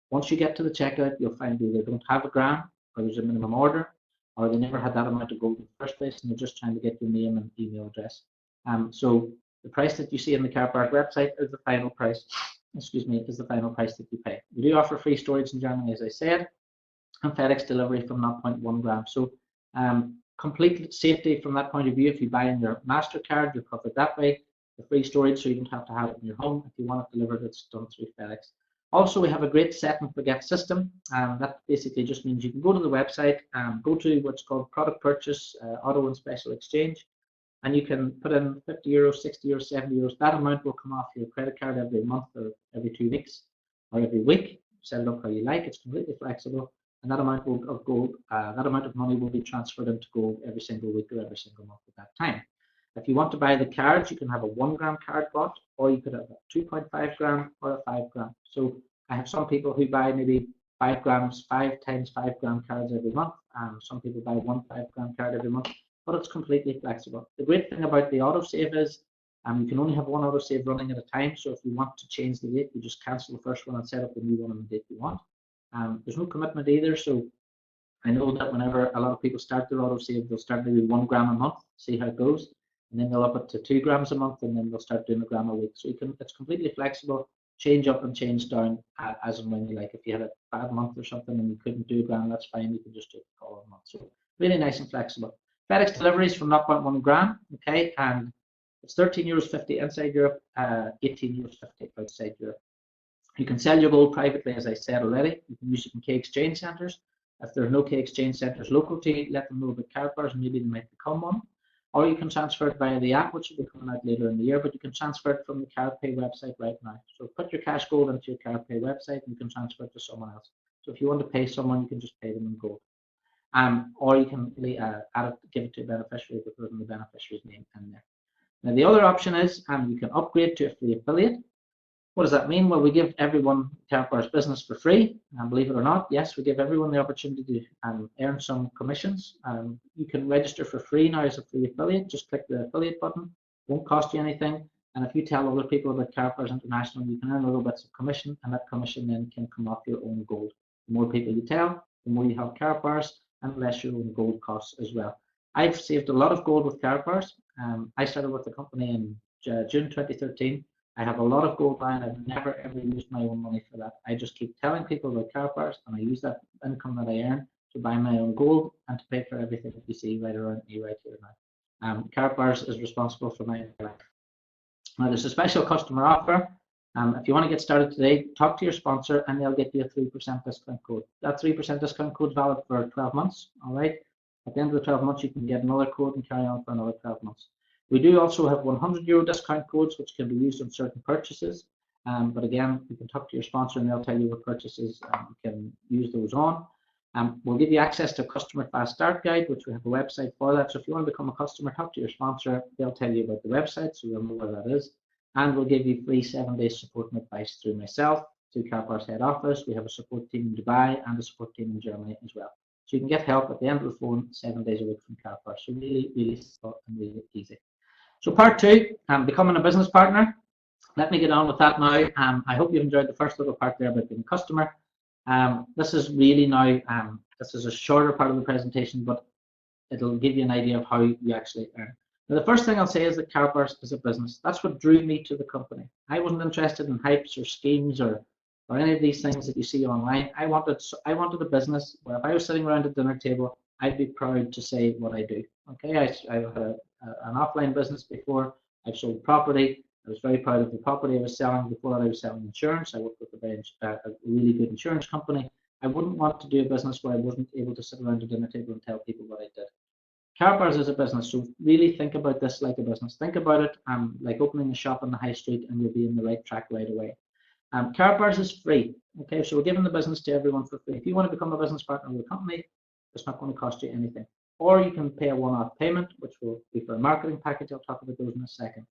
Once you get to the checkout, you'll find either they don't have a gram, or there's a minimum order, or they never had that amount of gold in the first place, and they're just trying to get your name and email address. So the price that you see on the Carpers website is the final price. Is the final price that you pay. We do offer free storage in Germany, as I said, and FedEx delivery from 0.1 gram. So complete safety from that point of view. If you buy in your MasterCard, you're covered that way. The free storage, so you don't have to have it in your home. If you want it delivered, it's done through FedEx. Also, we have a great set and forget system. That basically just means you can go to the website, go to what's called product purchase, auto and special exchange, and you can put in 50 euros, 60 euros, 70 euros. That amount will come off your credit card every month or every 2 weeks or every week. Set it up how you like. It's completely flexible. And that amount of gold, that amount of money will be transferred into gold every single week or every single month at that time. If you want to buy the cards, you can have a 1 gram card bought, or you could have a 2.5 gram or a 5 gram. So I have some people who buy maybe 5 grams, 5 times 5 gram cards every month. Some people buy 1 5 gram card every month, but it's completely flexible. The great thing about the autosave is you can only have one autosave running at a time. So if you want to change the date, you just cancel the first one and set up the new one on the date you want. There's no commitment either, so I know that whenever a lot of people start their autosave, they'll start maybe 1 gram a month, see how it goes, and then they'll up it to 2 grams a month, and then they'll start doing a gram a week. So it's completely flexible, change up and change down as and when you like. If you had a bad month or something and you couldn't do a gram, that's fine, you can just do a call a month. So really nice and flexible. FedEx deliveries from 0.1 gram, okay, and it's 13 euros 50 inside Europe, 18 euros 50 outside Europe. You can sell your gold privately, as I said already. You can use it in key exchange centres. If there are no key exchange centres local to you, let them know about Carpers, and maybe they might become one. Or you can transfer it via the app, which will be coming out later in the year, but you can transfer it from the CardPay website right now. So put your cash gold into your CardPay website, and you can transfer it to someone else. So if you want to pay someone, you can just pay them in gold. Or you can add it, give it to a beneficiary by putting the beneficiary's name in there. Now the other option is you can upgrade to a free affiliate. What does that mean? Well, we give everyone Karatbar's business for free, and believe it or not, yes, we give everyone the opportunity to earn some commissions. You can register for free now as a free affiliate. Just click the affiliate button. Won't cost you anything. And if you tell other people about Karatbars International, you can earn little bits of commission, and that commission then can come off your own gold. The more people you tell, the more you have Karatbars, and the less your own gold costs as well. I've saved a lot of gold with Karatbars. I started with the company in June 2013. I have a lot of gold now, and I've never ever used my own money for that. I just keep telling people about Karatbars, and I use that income that I earn to buy my own gold and to pay for everything that you see right around me right here now. Karatbars is responsible for my life. Now, there's a special customer offer. If you want to get started today, talk to your sponsor and they'll get you a 3% discount code. That 3% discount code is valid for 12 months, all right? At the end of the 12 months, you can get another code and carry on for another 12 months. We do also have €100 discount codes, which can be used on certain purchases. But again, you can talk to your sponsor and they'll tell you what purchases you can use those on. We'll give you access to a customer fast start guide, which we have a website for that. So if you want to become a customer, talk to your sponsor. They'll tell you about the website, so you'll know where that is. And we'll give you free 7-day support and advice through myself, through Karatbar's head office. We have a support team in Dubai and a support team in Germany as well. So you can get help at the end of the phone 7 days a week from Karatbar. So really, really simple and really easy. So part 2, becoming a business partner. Let me get on with that now. I hope you've enjoyed the first little part there about being a customer. This is really now, this is a shorter part of the presentation, but it'll give you an idea of how you actually earn. Now, the first thing I'll say is that Karatbars is a business. That's what drew me to the company. I wasn't interested in hypes or schemes or any of these things that you see online. I wanted a business where if I was sitting around a dinner table, I'd be proud to say what I do. Okay, I had an offline business before. I've sold property. I was very proud of the property I was selling. Before that, I was selling insurance. I worked with a really good insurance company. I wouldn't want to do a business where I wasn't able to sit around a dinner table and tell people what I did. Karatbars is a business, so really think about this like a business. Think about it like opening a shop on the high street, and you'll be in the right track right away. Karatbars is free. Okay, so we're giving the business to everyone for free. If you want to become a business partner with a company, it's not going to cost you anything. Or you can pay a one-off payment, which will be for a marketing package. I'll talk about those in a second.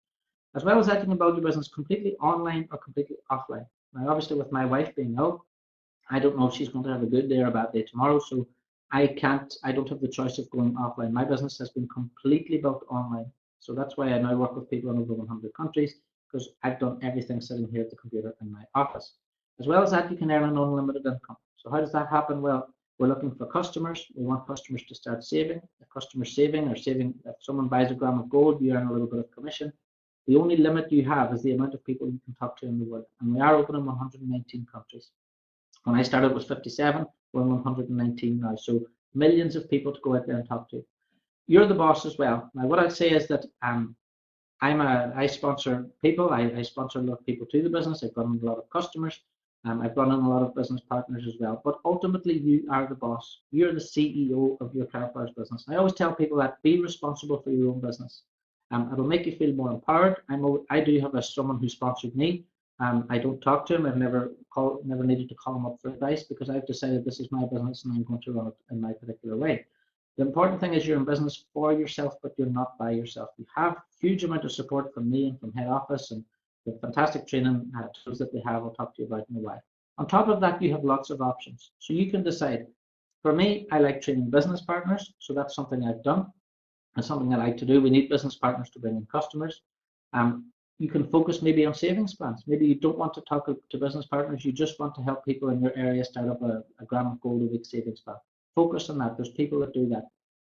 As well as that, you can build your business completely online or completely offline. Now, obviously, with my wife being ill, I don't know if she's going to have a good day or a bad day tomorrow, so I don't have the choice of going offline. My business has been completely built online. So that's why I now work with people in over 100 countries, because I've done everything sitting here at the computer in my office. As well as that, you can earn an unlimited income. So how does that happen? Well, we're looking for customers. We want customers to start saving. If customers saving, if someone buys a gram of gold, you earn a little bit of commission. The only limit you have is the amount of people you can talk to in the world. And we are open in 119 countries. When I started, it was 57. We're in 119 now. So millions of people to go out there and talk to. You're the boss as well. Now, what I'd say is that I sponsor people. I sponsor a lot of people to the business. I've brought in a lot of customers. I've brought in a lot of business partners as well. But ultimately, you are the boss. You're the CEO of your Karatbars business. I always tell people that be responsible for your own business. It'll make you feel more empowered. I do have someone who sponsored me. I don't talk to him. I've never needed to call him up for advice, because I've decided this is my business and I'm going to run it in my particular way. The important thing is you're in business for yourself, but you're not by yourself. You have a huge amount of support from me and from head office, and the fantastic training tools that we have, I'll talk to you about in a while. On top of that, you have lots of options. So you can decide. For me, I like training business partners, so that's something I've done. It's something I like to do. We need business partners to bring in customers. You can focus maybe on savings plans. Maybe you don't want to talk to business partners. You just want to help people in your area start up a gram of gold a week savings plan. Focus on that. There's people that do that.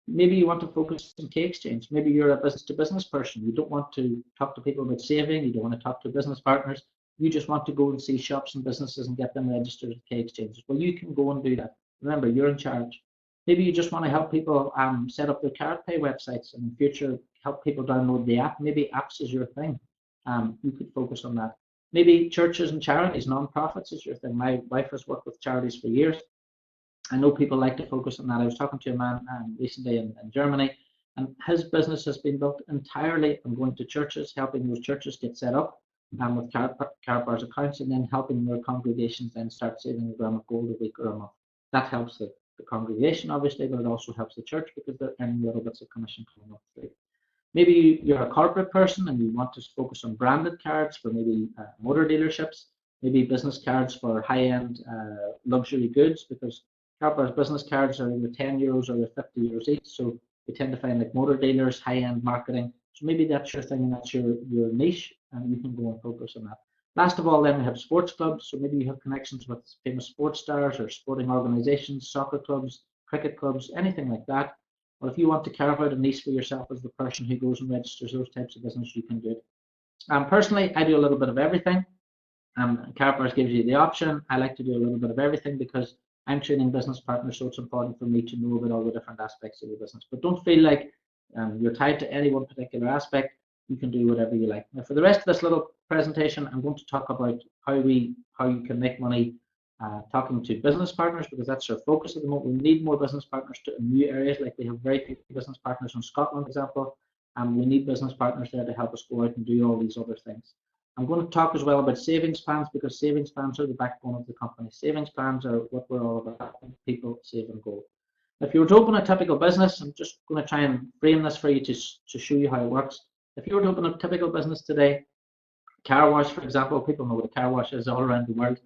Maybe you want to focus on K Exchange. Maybe you're a business-to-business person. You don't want to talk to people about saving. You don't want to talk to business partners. You just want to go and see shops and businesses and get them registered at K Exchanges. Well, you can go and do that. Remember, you're in charge. Maybe you just want to help people set up their CaratPay websites, and in future help people download the app. Maybe apps is your thing. You could focus on that. Maybe churches and charities, non-profits is your thing. My wife has worked with charities for years. I know people like to focus on that. I was talking to a man recently in Germany, and his business has been built entirely on going to churches, helping those churches get set up with Karatbars accounts, and then helping their congregations then start saving a gram of gold a week or a month. That helps the congregation, obviously, but it also helps the church because they're earning little bits of commission coming up through. Maybe you're a corporate person and you want to focus on branded cards for maybe motor dealerships, maybe business cards for high-end luxury goods, because Carpar's business cards are either €10 or they're €50 each. So we tend to find like motor dealers, high-end marketing. So maybe that's your thing and that's your niche, and you can go and focus on that. Last of all, then we have sports clubs. So maybe you have connections with famous sports stars or sporting organizations, soccer clubs, cricket clubs, anything like that. Well, if you want to carve out a niche for yourself as the person who goes and registers those types of business, you can do it. Personally, I do a little bit of everything. Carpars gives you the option. I like to do a little bit of everything because I'm training business partners, so it's important for me to know about all the different aspects of the business. But don't feel like you're tied to any one particular aspect. You can do whatever you like. Now, for the rest of this little presentation, I'm going to talk about how you can make money talking to business partners, because that's our focus at the moment. We need more business partners in new areas, like we have very few business partners in Scotland, for example, and we need business partners there to help us go out and do all these other things. I'm going to talk as well about savings plans, because savings plans are the backbone of the company. Savings plans are what we're all about, people saving gold. If you were to open a typical business, I'm just going to try and frame this for you to show you how it works. If you were to open a typical business today, car wash, for example, people know what a car wash is all around the world.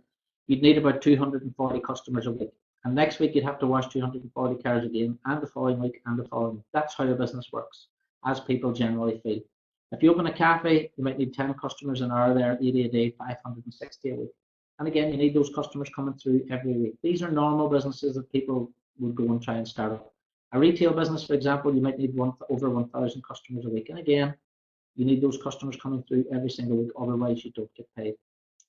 You'd need about 240 customers a week. And next week, you'd have to wash 240 cars again, and the following week, and the following week. That's how a business works, as people generally feel. If you open a cafe, you might need 10 customers an hour there, 80 a day, 560 a week. And again, you need those customers coming through every week. These are normal businesses that people would go and try and start up. A retail business, for example, you might need over 1,000 customers a week. And again, you need those customers coming through every single week, otherwise you don't get paid.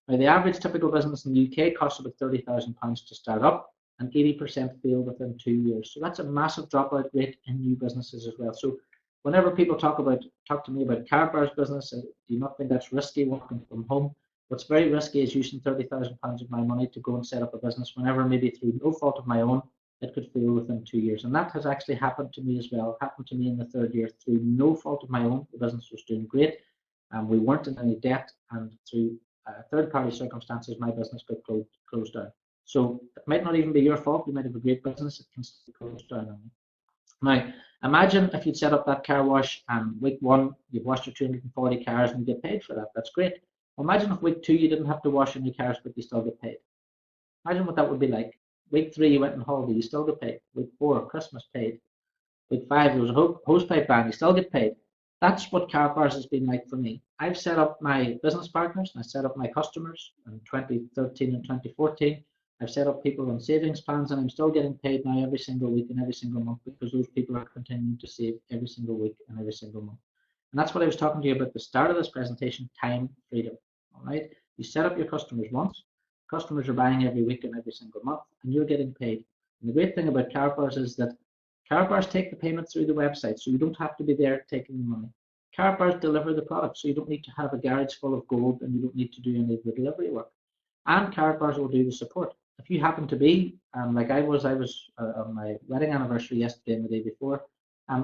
Now, the average typical business in the UK costs about £30,000 to start up, and 80% fail within 2 years. So that's a massive dropout rate in new businesses as well. So whenever people talk to me about Carpar's business, do you not think that's risky working from home? What's very risky is using £30,000 of my money to go and set up a business whenever, maybe through no fault of my own, it could fail within 2 years. And that has actually happened to me as well. It happened to me in the third year through no fault of my own. The business was doing great, and we weren't in any debt, and through third-party circumstances, my business got closed down. So it might not even be your fault. You might have a great business, it can still close down. Now, imagine if you'd set up that car wash and week 1, you've washed your 240 cars and you get paid for that. That's great. Imagine if week 2, you didn't have to wash any cars, but you still get paid. Imagine what that would be like. Week 3, you went on holiday, you still get paid. Week 4, Christmas, paid. Week 5, there was a hosepipe ban, you still get paid. That's what Carpars has been like for me. I've set up my business partners, and I set up my customers in 2013 and 2014. I've set up people on savings plans, and I'm still getting paid now every single week and every single month, because those people are continuing to save every single week and every single month. And that's what I was talking to you about at the start of this presentation, time freedom. All right, you set up your customers once, customers are buying every week and every single month, and you're getting paid. And the great thing about Carpars is that Carpars take the payment through the website, so you don't have to be there taking the money. Carpars deliver the product, so you don't need to have a garage full of gold, and you don't need to do any of the delivery work. And Carpars will do the support. If you happen to be, like I was on my wedding anniversary yesterday and the day before,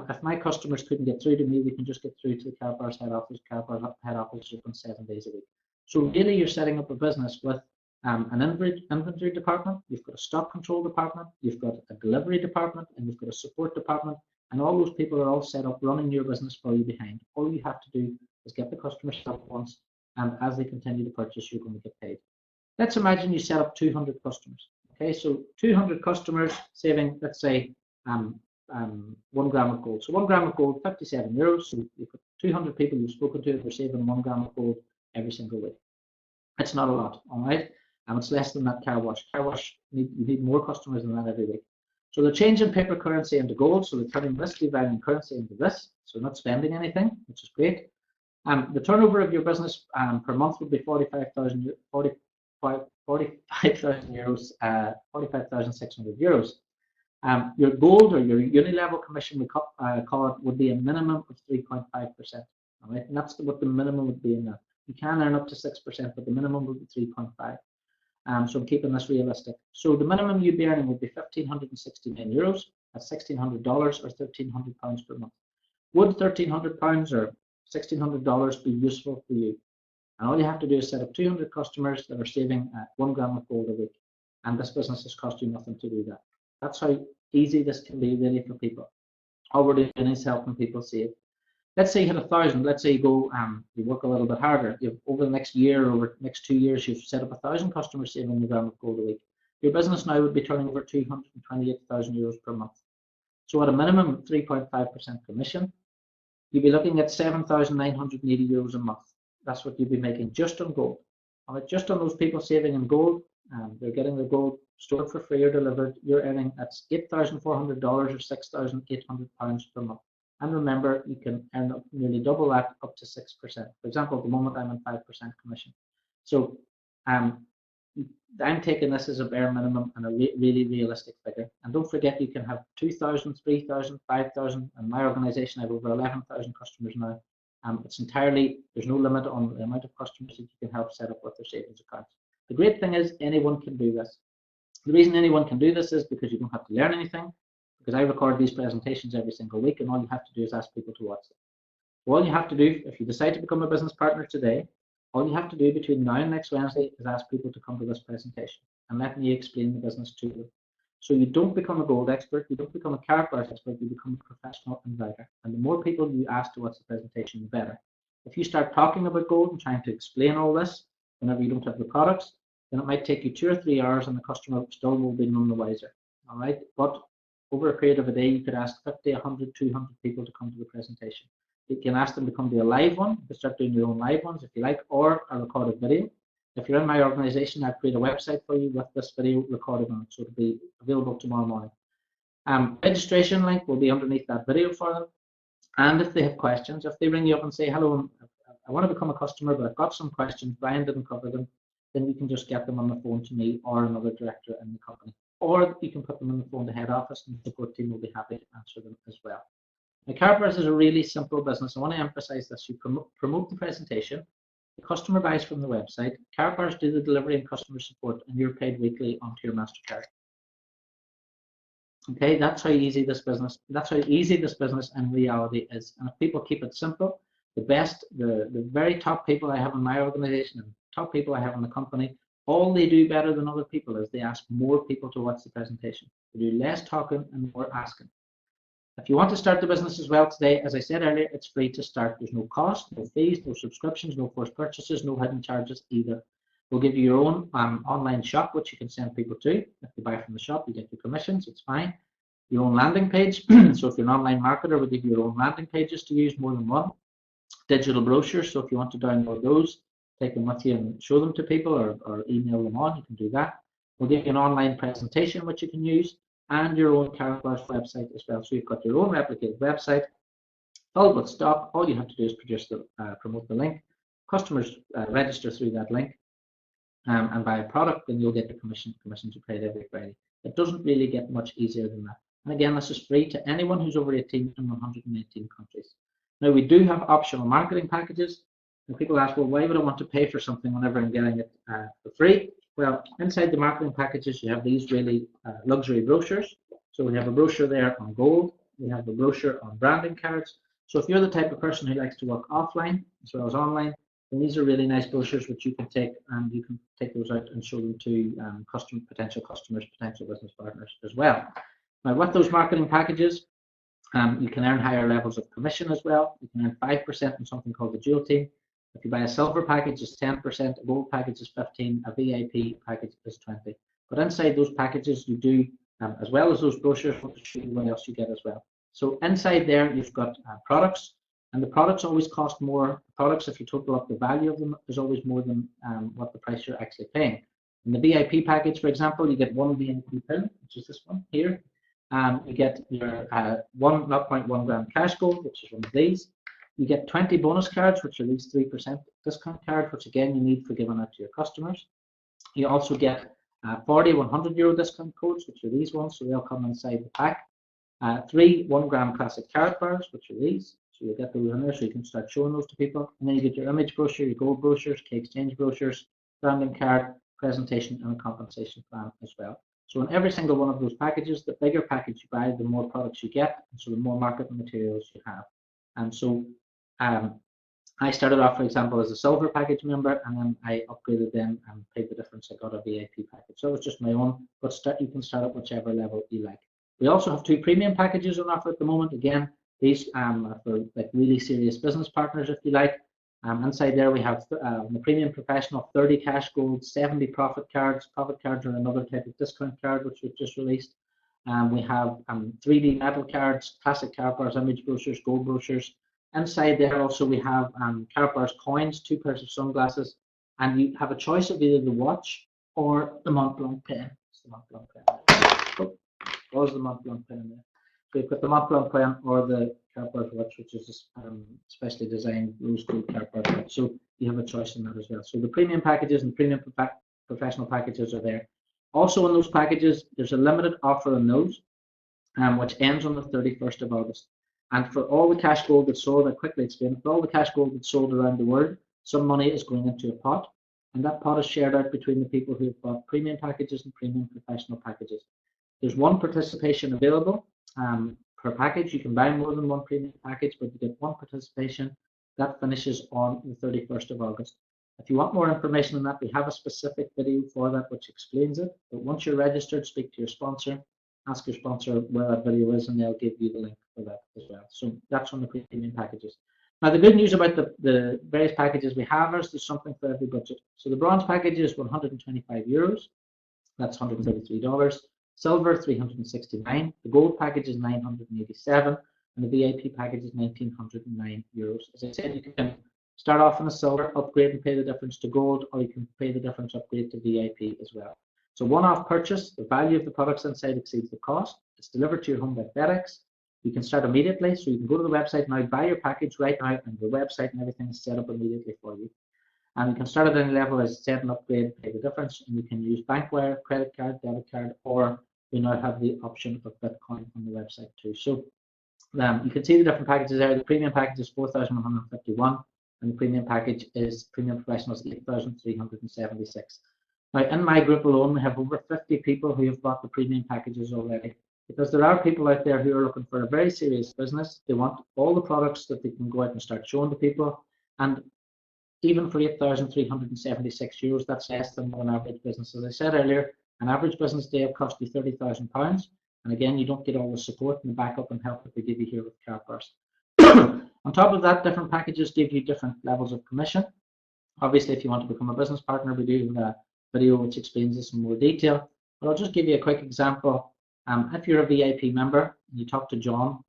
if my customers couldn't get through to me, we can just get through to the Carpars head office. Carpars head office is open 7 days a week. So really, you're setting up a business with an inventory department, you've got a stock control department, you've got a delivery department, and you've got a support department, and all those people are all set up running your business for you behind. All you have to do is get the customer set up once, and as they continue to purchase, you're going to get paid. Let's imagine you set up 200 customers. Okay, so 200 customers saving, let's say, 1 gram of gold. So 1 gram of gold, €57. So you've got 200 people you've spoken to, they're saving 1 gram of gold every single week. It's not a lot, all right? And it's less than that car wash. Car wash, you need more customers than that every week. So they're changing paper currency into gold, so they're turning this devaluing currency into this, so not spending anything, which is great. The turnover of your business per month would be 45,600 euros. Your gold or your uni-level commission, we call it, would be a minimum of 3.5%. All right, and that's what the minimum would be in that. You can earn up to 6%, but the minimum would be 3.5. So I'm keeping this realistic. So the minimum you'd be earning would be €1,569. That's $1,600 or £1,300 per month. Would £1,300 or $1,600 be useful for you? And all you have to do is set up 200 customers that are saving 1 gram of gold a week, and this business has cost you nothing to do that. That's how easy this can be really for people. All we're doing is helping people save. let's say you hit 1,000. Let's say you go, you work a little bit harder. Over the next year, or over the next 2 years, you've set up 1,000 customers saving a gram of gold a week. Your business now would be turning over €228,000 per month. So at a minimum 3.5% commission, you'd be looking at €7,980 a month. That's what you'd be making just on gold. And just on those people saving in gold, they're getting the gold stored for free or delivered. You're earning that's $8,400 or £6,800 per month. And remember, you can earn up nearly double that, up to 6%. For example, at the moment I'm on 5% commission. So I'm taking this as a bare minimum and a really realistic figure. And don't forget, you can have 2,000, 3,000, 5,000. And my organization, I have over 11,000 customers now. It's entirely, there's no limit on the amount of customers that you can help set up with their savings accounts. The great thing is anyone can do this. The reason anyone can do this is because you don't have to learn anything, because I record these presentations every single week, and all you have to do is ask people to watch them. So all you have to do, if you decide to become a business partner today, all you have to do between now and next Wednesday is ask people to come to this presentation and let me explain the business to them. So you don't become a gold expert, you don't become a Karatbars expert, you become a professional inviter. And the more people you ask to watch the presentation, the better. If you start talking about gold and trying to explain all this whenever you don't have the products, then it might take you 2 or 3 hours and the customer still will be none the wiser. All right, but over a period of a day, you could ask 50, 100, 200 people to come to the presentation. You can ask them to come to a live one. You can start doing your own live ones if you like, or a recorded video. If you're in my organization, I'll create a website for you with this video recorded on it, so it'll be available tomorrow morning. Registration link will be underneath that video for them. And if they have questions, if they ring you up and say, hello, I want to become a customer, but I've got some questions, Brian didn't cover them, then you can just get them on the phone to me or another director in the company. Or you can put them on the phone to head office, and the support team will be happy to answer them as well. Now, Karatbars is a really simple business. I want to emphasize this. You promote the presentation, the customer buys from the website, Karatbars do the delivery and customer support, and you're paid weekly onto your MasterCard. Okay, that's how easy this business in reality is. And if people keep it simple, the very top people I have in my organization and top people I have in the company, all they do better than other people is they ask more people to watch the presentation. They do less talking and more asking. If you want to start the business as well today, as I said earlier, it's free to start. There's no cost, no fees, no subscriptions, no forced purchases, no hidden charges either. We'll give you your own online shop, which you can send people to. If you buy from the shop, you get your commissions, it's fine. Your own landing page. So if you're an online marketer, we'll give you your own landing pages to use, more than one. Digital brochures, so if you want to download those, take them with you and show them to people, or email them on, you can do that. We'll give you an online presentation which you can use, and your own Karatbars website as well. So you've got your own replicated website, filled with stock. All you have to do is promote the link. Customers register through that link and buy a product, then you'll get the commissions you paid every Friday. It doesn't really get much easier than that. And again, this is free to anyone who's over 18 in 118 countries. Now, we do have optional marketing packages. And people ask, well, why would I want to pay for something whenever I'm getting it for free? Well, inside the marketing packages, you have these really luxury brochures. So we have a brochure there on gold. We have a brochure on branding cards. So if you're the type of person who likes to work offline as well as online, then these are really nice brochures which you can take, and you can take those out and show them to potential customers, potential business partners as well. Now, with those marketing packages, you can earn higher levels of commission as well. You can earn 5% in something called the Jewel Team. If you buy a silver package, it's 10%, a gold package is 15%, a VIP package is 20%. But inside those packages, you do, as well as those brochures, I want to show you what else you get as well. So inside there, you've got products, and the products always cost more. Products, if you total up the value of them, is always more than what the price you're actually paying. In the VIP package, for example, you get one VIP pin, which is this one here. You get your 0.1 gram cash gold, which is one of these. You get 20 bonus cards, which are these 3% discount cards, which again you need for giving out to your customers. You also get 40 €100 discount codes, which are these ones, so they'll come inside the pack. 3 1-gram classic Karatbars, which are these, so you'll get those in there so you can start showing those to people. And then you get your image brochure, your gold brochures, key exchange brochures, branding card, presentation, and a compensation plan as well. So in every single one of those packages, the bigger package you buy, the more products you get, and so the more marketing materials you have. And so I started off, for example, as a silver package member, and then I upgraded them and paid the difference. I got a VIP package. So it was just my own, but you can start at whichever level you like. We also have 2 premium packages on offer at the moment. Again, These are for like really serious business partners, if you like. Inside there we have the Premium Professional 30 cash gold, 70 profit cards. Profit cards are another type of discount card which we've just released. We have 3D metal cards, classic Karatbars, image brochures, gold brochures. Inside there also we have Karatbars coins, 2 pairs of sunglasses, and you have a choice of either the watch or the Mont Blanc pen. It's the Mont Blanc pen. Oh, was the Mont Blanc pen in there? So you've got the Mont Blanc pen or the Karatbars watch, which is specially designed rose gold Karatbars watch. So you have a choice in that as well. So the premium packages and premium professional packages are there. Also in those packages, there's a limited offer on those, which ends on the 31st of August. And for all the cash gold that's sold, I'll quickly explain, for all the cash gold that's sold around the world, some money is going into a pot, and that pot is shared out between the people who have bought premium packages and premium professional packages. There's one participation available per package. You can buy more than one premium package, but you get one participation. That finishes on the 31st of August. If you want more information on that, we have a specific video for that which explains it. But once you're registered, speak to your sponsor, ask your sponsor where that video is, and they'll give you the link for that as well. So that's on the premium packages. Now, the good news about the various packages we have is there's something for every budget. So the bronze package is €125. That's $133. Silver, $369. The gold package is $987. And the VIP package is €1,909. As I said, you can start off on a silver, upgrade and pay the difference to gold, or you can pay the difference, upgrade to VIP as well. So one-off purchase, the value of the products inside exceeds the cost. It's delivered to your home by FedEx. You can start immediately, so you can go to the website now, buy your package right now, and the website and everything is set up immediately for you. And you can start at any level, as said, and upgrade, pay the difference, and you can use Bankwire, credit card, debit card, or we now have the option of Bitcoin on the website too. So you can see the different packages there. The premium package is $4,151, and the premium package is Premium Professionals $8,376. Now, in my group alone, we have over 50 people who have bought the premium packages already, because there are people out there who are looking for a very serious business. They want all the products that they can go out and start showing to people, and even for €8,376, that's less than what an average business. As I said earlier, an average business day will cost you £30,000, and again, you don't get all the support and the backup and help that we give you here with Karatbars. On top of that, different packages give you different levels of commission. Obviously, if you want to become a business partner, we do have a video which explains this in more detail, but I'll just give you a quick example. If you're a VIP member and you talk to John,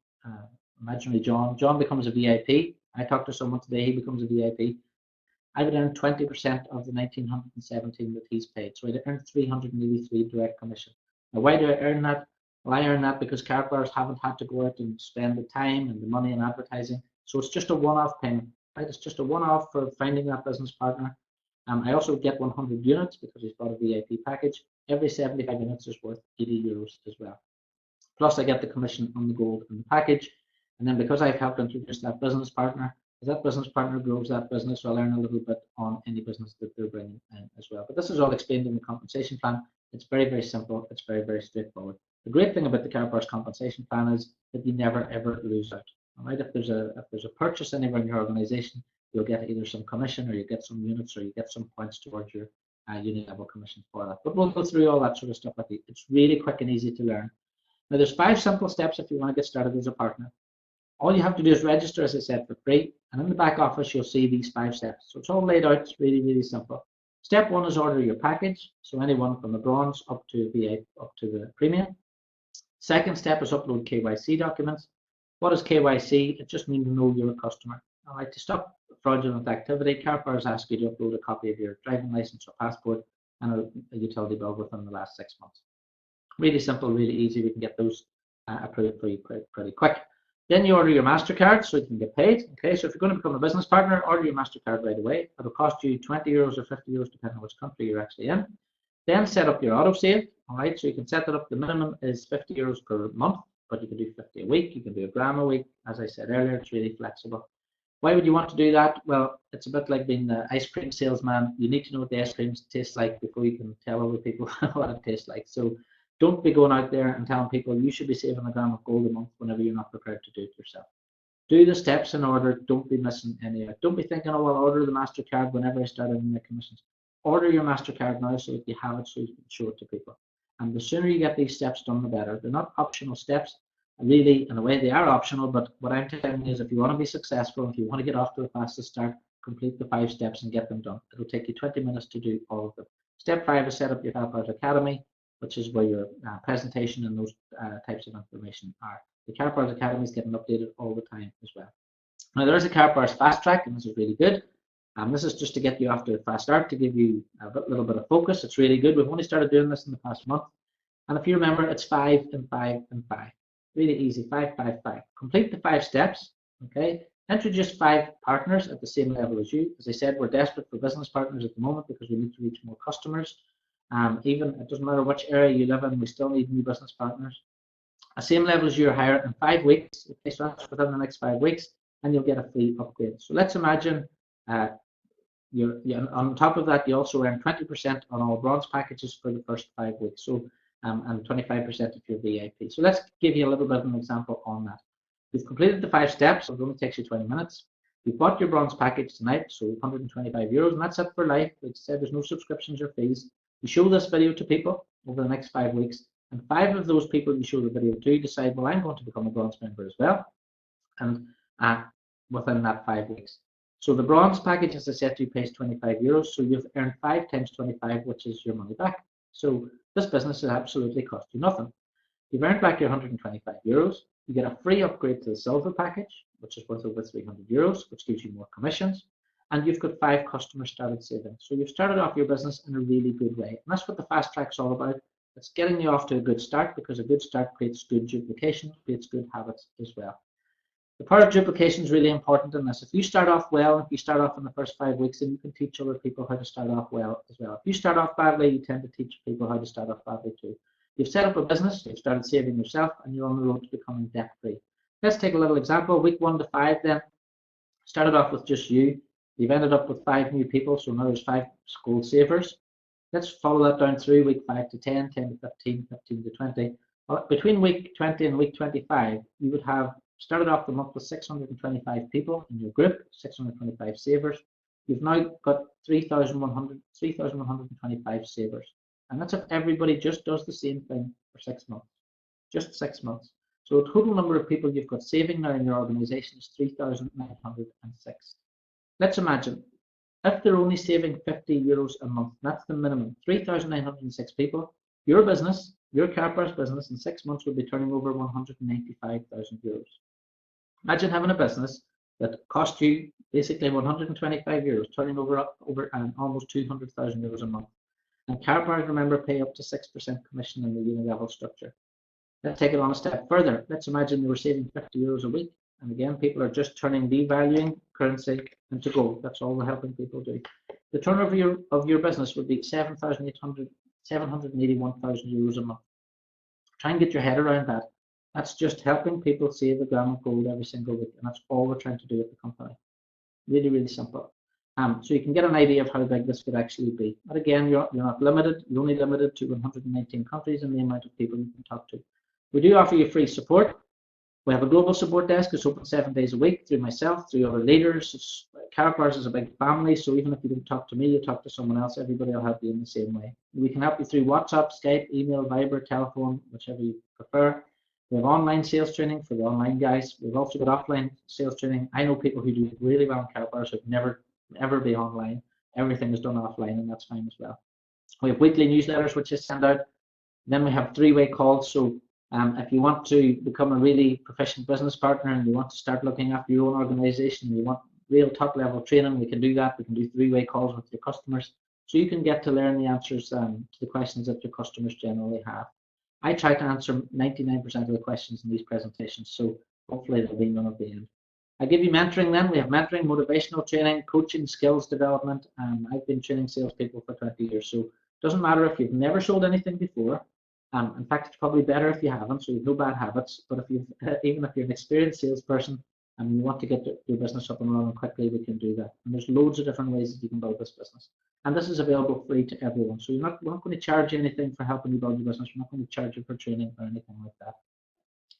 imaginary John becomes a VIP. I talked to someone today, he becomes a VIP. I would earn 20% of the $1,917 that he's paid, so I'd earn $383 direct commission. Now, why do I earn that? Well, I earn that because Karatbars haven't had to go out and spend the time and the money in advertising, so it's just a one-off payment. Right? It's just a one-off for finding that business partner. I also get 100 units because he's bought a VIP package. Every 75 units is worth €80 as well. Plus, I get the commission on the gold in the package. And then because I've helped introduce that business partner, as that business partner grows that business, I'll earn a little bit on any business that they're bringing in as well. But this is all explained in the compensation plan. It's very, very simple. It's very, very straightforward. The great thing about the Karatbars compensation plan is that you never, ever lose out. All right? If there's a purchase anywhere in your organization, you'll get either some commission, or you get some units, or you get some points towards your unit level commission for that. But we'll go through all that sort of stuff with you. It's really quick and easy to learn. Now, there's 5 simple steps if you want to get started as a partner. All you have to do is register, as I said, for free. And in the back office, you'll see these 5 steps. So it's all laid out. It's really, really simple. Step 1 is order your package. So anyone from the bronze up to VIP, up to the premium. Second step is upload KYC documents. What is KYC? It just means to know you're a customer. All right, to stop fraudulent activity, Karatbars ask you to upload a copy of your driving license or passport and a utility bill within the last 6 months. Really simple, really easy. We can get those approved for you pretty quick. Then you order your MasterCard so you can get paid. Okay, so if you're going to become a business partner, order your MasterCard right away. It'll cost you €20 or €50 depending on which country you're actually in. Then set up your autosave. All right, so you can set that up. The minimum is €50 per month, but you can do 50 a week. You can do a gram a week. As I said earlier, it's really flexible. Why would you want to do that? Well, it's a bit like being the ice cream salesman. You need to know what the ice cream tastes like before you can tell other people what it tastes like. So don't be going out there and telling people you should be saving a gram of gold a month whenever you're not prepared to do it yourself. Do the steps in order. Don't be missing any out. Don't be thinking, oh, I'll order the MasterCard whenever I start earning my commissions. Order your MasterCard now so that you have it so you can show it to people. And the sooner you get these steps done, the better. They're not optional steps. really, in a way, they are optional, but what I'm telling you is if you want to be successful, if you want to get off to the fastest start, complete the 5 steps and get them done. It'll take you 20 minutes to do all of them. Step 5 is set up your CarPowers Academy, which is where your presentation and those types of information are. The CarPowers Academy is getting updated all the time as well. Now there is a CarPowers Fast Track, and this is really good. This is just to get you off to a fast start, to give you a little bit of focus. It's really good. We've only started doing this in the past month. And if you remember, it's 5 and 5 and 5. Really easy, 5, 5, 5. Complete the 5 steps, okay? Introduce 5 partners at the same level as you. As I said, we're desperate for business partners at the moment because we need to reach more customers. Even, it doesn't matter which area you live in, we still need new business partners. The same level as you're hired in 5 weeks, okay, so that's within the next 5 weeks, and you'll get a free upgrade. So let's imagine on top of that, you also earn 20% on all bronze packages for the first 5 weeks. So and 25% if you're VIP. So let's give you a little bit of an example on that. You've completed the 5 steps, so it only takes you 20 minutes. You've bought your bronze package tonight, so 125 euros, and that's it for life. Like I said, there's no subscriptions or fees. You show this video to people over the next 5 weeks, and 5 of those people you show the video to decide, well, I'm going to become a bronze member as well, and within that 5 weeks. So the bronze package, as I said to you, pays 25 euros, so you've earned 5 times 25, which is your money back. So this business has absolutely cost you nothing. You've earned back your 125 euros. You get a free upgrade to the silver package, which is worth over 300 euros, which gives you more commissions. And you've got 5 customers started saving. So you've started off your business in a really good way. And that's what the Fast Track's all about. It's getting you off to a good start, because a good start creates good duplication, creates good habits as well. The part of duplication is really important in this. If you start off well, if you start off in the first 5 weeks, then you can teach other people how to start off well as well. If you start off badly, you tend to teach people how to start off badly too. You've set up a business, you've started saving yourself, and you're on the road to becoming debt-free. Let's take a little example. Week 1 to 5 then, started off with just you. You've ended up with 5 new people, so now there's 5 gold savers. Let's follow that down through week 5 to 10, 10 to 15, 15 to 20. Well, between week 20 and week 25, you would have started off the month with 625 people in your group, 625 savers. You've now got 3,125 savers. And that's if everybody just does the same thing for 6 months, just 6 months. So the total number of people you've got saving now in your organization is 3,906. Let's imagine if they're only saving 50 euros a month, that's the minimum, 3,906 people, your business, your CarPowers business in 6 months will be turning over 195,000 euros. Imagine having a business that cost you basically 125 euros, turning over almost 200,000 euros a month. And CarPowers, remember, pay up to 6% commission in the unilevel structure. Let's take it on a step further. Let's imagine they were saving 50 euros a week. And again, people are just turning devaluing currency into gold. That's all we're helping people do. The turnover of your business would be 781,000 euros a month. Try and get your head around that. That's just helping people save a gram of gold every single week, and that's all we're trying to do at the company. Really, really simple. So you can get an idea of how big this could actually be. But again, you're not limited. You're only limited to 119 countries and the amount of people you can talk to. We do offer you free support. We have a global support desk. It's open 7 days a week through myself, through other leaders. CarPowers is a big family, so even if you don't talk to me, you talk to someone else, everybody will help you in the same way. We can help you through WhatsApp, Skype, email, Viber, telephone, whichever you prefer. We have online sales training for the online guys. We've also got offline sales training. I know people who do really well in CarPowers who've never, ever be online. Everything is done offline, and that's fine as well. We have weekly newsletters, which is sent out. Then we have 3-way calls. So if you want to become a really proficient business partner and you want to start looking after your own organization, you want real top level training, we can do that. We can do 3-way calls with your customers. So you can get to learn the answers to the questions that your customers generally have. I try to answer 99% of the questions in these presentations, so hopefully there'll be none at the end. I give you mentoring then. We have mentoring, motivational training, coaching, skills development. I've been training salespeople for 20 years, so it doesn't matter if you've never sold anything before. In fact, it's probably better if you haven't, so you've no bad habits. But if even if you're an experienced salesperson and you want to get your business up and running quickly, we can do that. And there's loads of different ways that you can build this business. And this is available free to everyone. So we're not going to charge you anything for helping you build your business. We're not going to charge you for training or anything like that.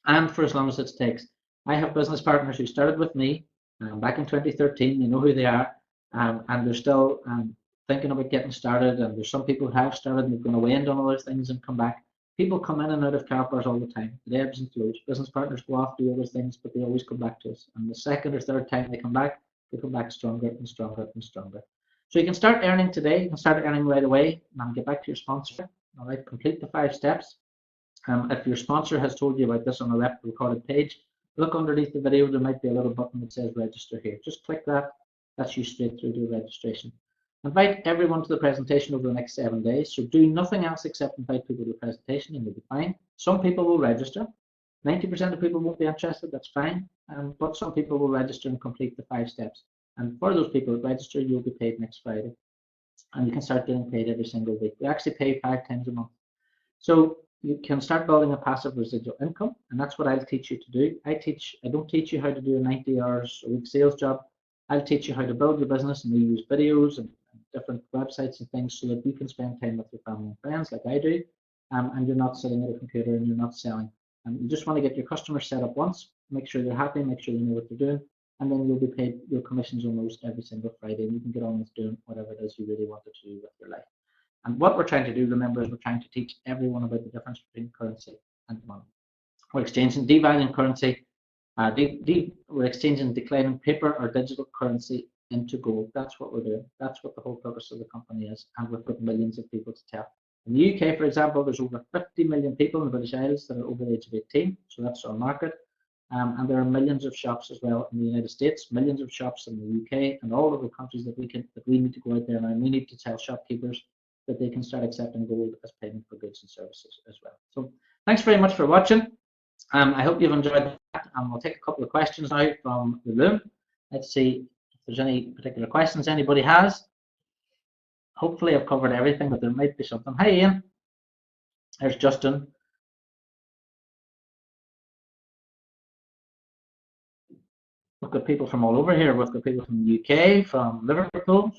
And for as long as it takes. I have business partners who started with me back in 2013. You know who they are. And they're still thinking about getting started. And there's some people who have started and they've gone away and done other things and come back. People come in and out of Karatbars all the time. It ebbs and flows. Business partners go off, do other things, but they always come back to us. And the second or third time they come back stronger and stronger and stronger. So you can start earning today. You can start earning right away and get back to your sponsor. All right, complete the 5 steps. If your sponsor has told you about this on a recorded page, look underneath the video. There might be a little button that says register here. Just click that. That's you straight through to registration. Invite everyone to the presentation over the next 7 days. So do nothing else except invite people to the presentation and you'll be fine. Some people will register. 90% of people won't be interested. That's fine. But some people will register and complete the 5 steps. And for those people that register, you'll be paid next Friday. And you can start getting paid every single week. We actually pay 5 times a month. So you can start building a passive residual income, and that's what I'll teach you to do. I don't teach you how to do a 90 hours a week sales job. I'll teach you how to build your business, and we use videos and different websites and things so that you can spend time with your family and friends like I do, and you're not sitting at a computer and you're not selling. You just want to get your customers set up once, make sure they're happy, make sure they know what they're doing, and then you'll be paid your commissions on those every single Friday, and you can get on with doing whatever it is you really wanted to do with your life. And what we're trying to do, remember, is we're trying to teach everyone about the difference between currency and money. We're exchanging devaluing currency. We're exchanging declining paper or digital currency into gold. That's what we're doing. That's what the whole purpose of the company is. And we've got millions of people to tell. In the UK, for example, there's over 50 million people in the British Isles that are over the age of 18. So that's our market. And there are millions of shops as well in the United States, millions of shops in the UK, and all of the countries that we need to go out there and we need to tell shopkeepers that they can start accepting gold as payment for goods and services as well. So thanks very much for watching. I hope you've enjoyed that, and we'll take a couple of questions now from the room. Let's see if there's any particular questions anybody has. Hopefully I've covered everything, but there might be something. Hi Ian. There's Justin. We've got people from all over here. We've got people from the UK, from Liverpool,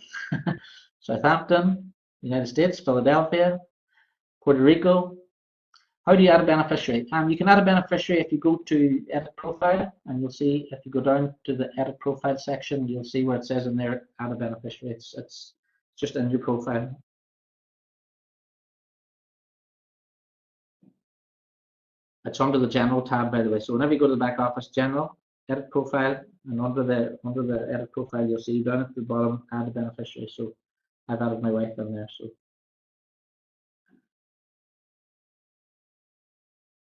Southampton, United States, Philadelphia, Puerto Rico. How do you add a beneficiary? You can add a beneficiary if you go to edit profile, and you'll see if you go down to the edit profile section, you'll see where it says in there add a beneficiary. It's just in your profile. It's under the general tab, by the way. So whenever you go to the back office, general, edit profile, and under the edit profile, you'll see down at the bottom add a beneficiary. So I've added my wife in there. So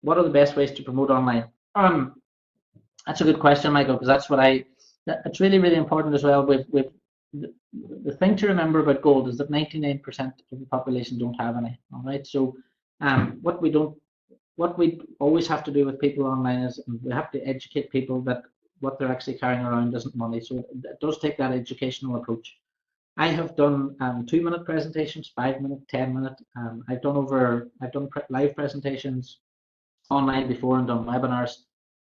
what are the best ways to promote online? That's a good question, Michael, because that's what it's really, really important as well. The thing to remember about gold is that 99% of the population don't have any. All right. So what we always have to do with people online is we have to educate people that what they're actually carrying around isn't money. So it does take that educational approach. I have done 2-minute presentations, 5-minute, 10-minute. I've done live presentations online before and done webinars,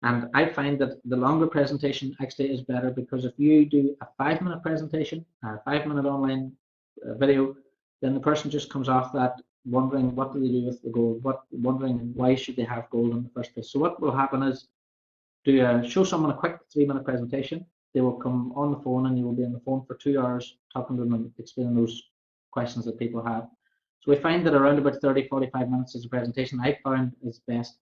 and I find that the longer presentation actually is better, because if you do a 5-minute presentation, a 5-minute online video, then the person just comes off that wondering what do they do with the gold, wondering why should they have gold in the first place. So what will happen is show someone a quick 3-minute presentation. They will come on the phone and you will be on the phone for 2 hours talking to them and explaining those questions that people have. So we find that around about 30-45 minutes as a presentation I found is best.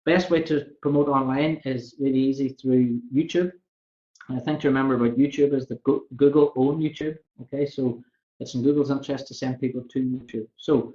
Best way to promote online is really easy through YouTube. And the thing to remember about YouTube is that Google own YouTube. Okay, so it's in Google's interest to send people to YouTube. So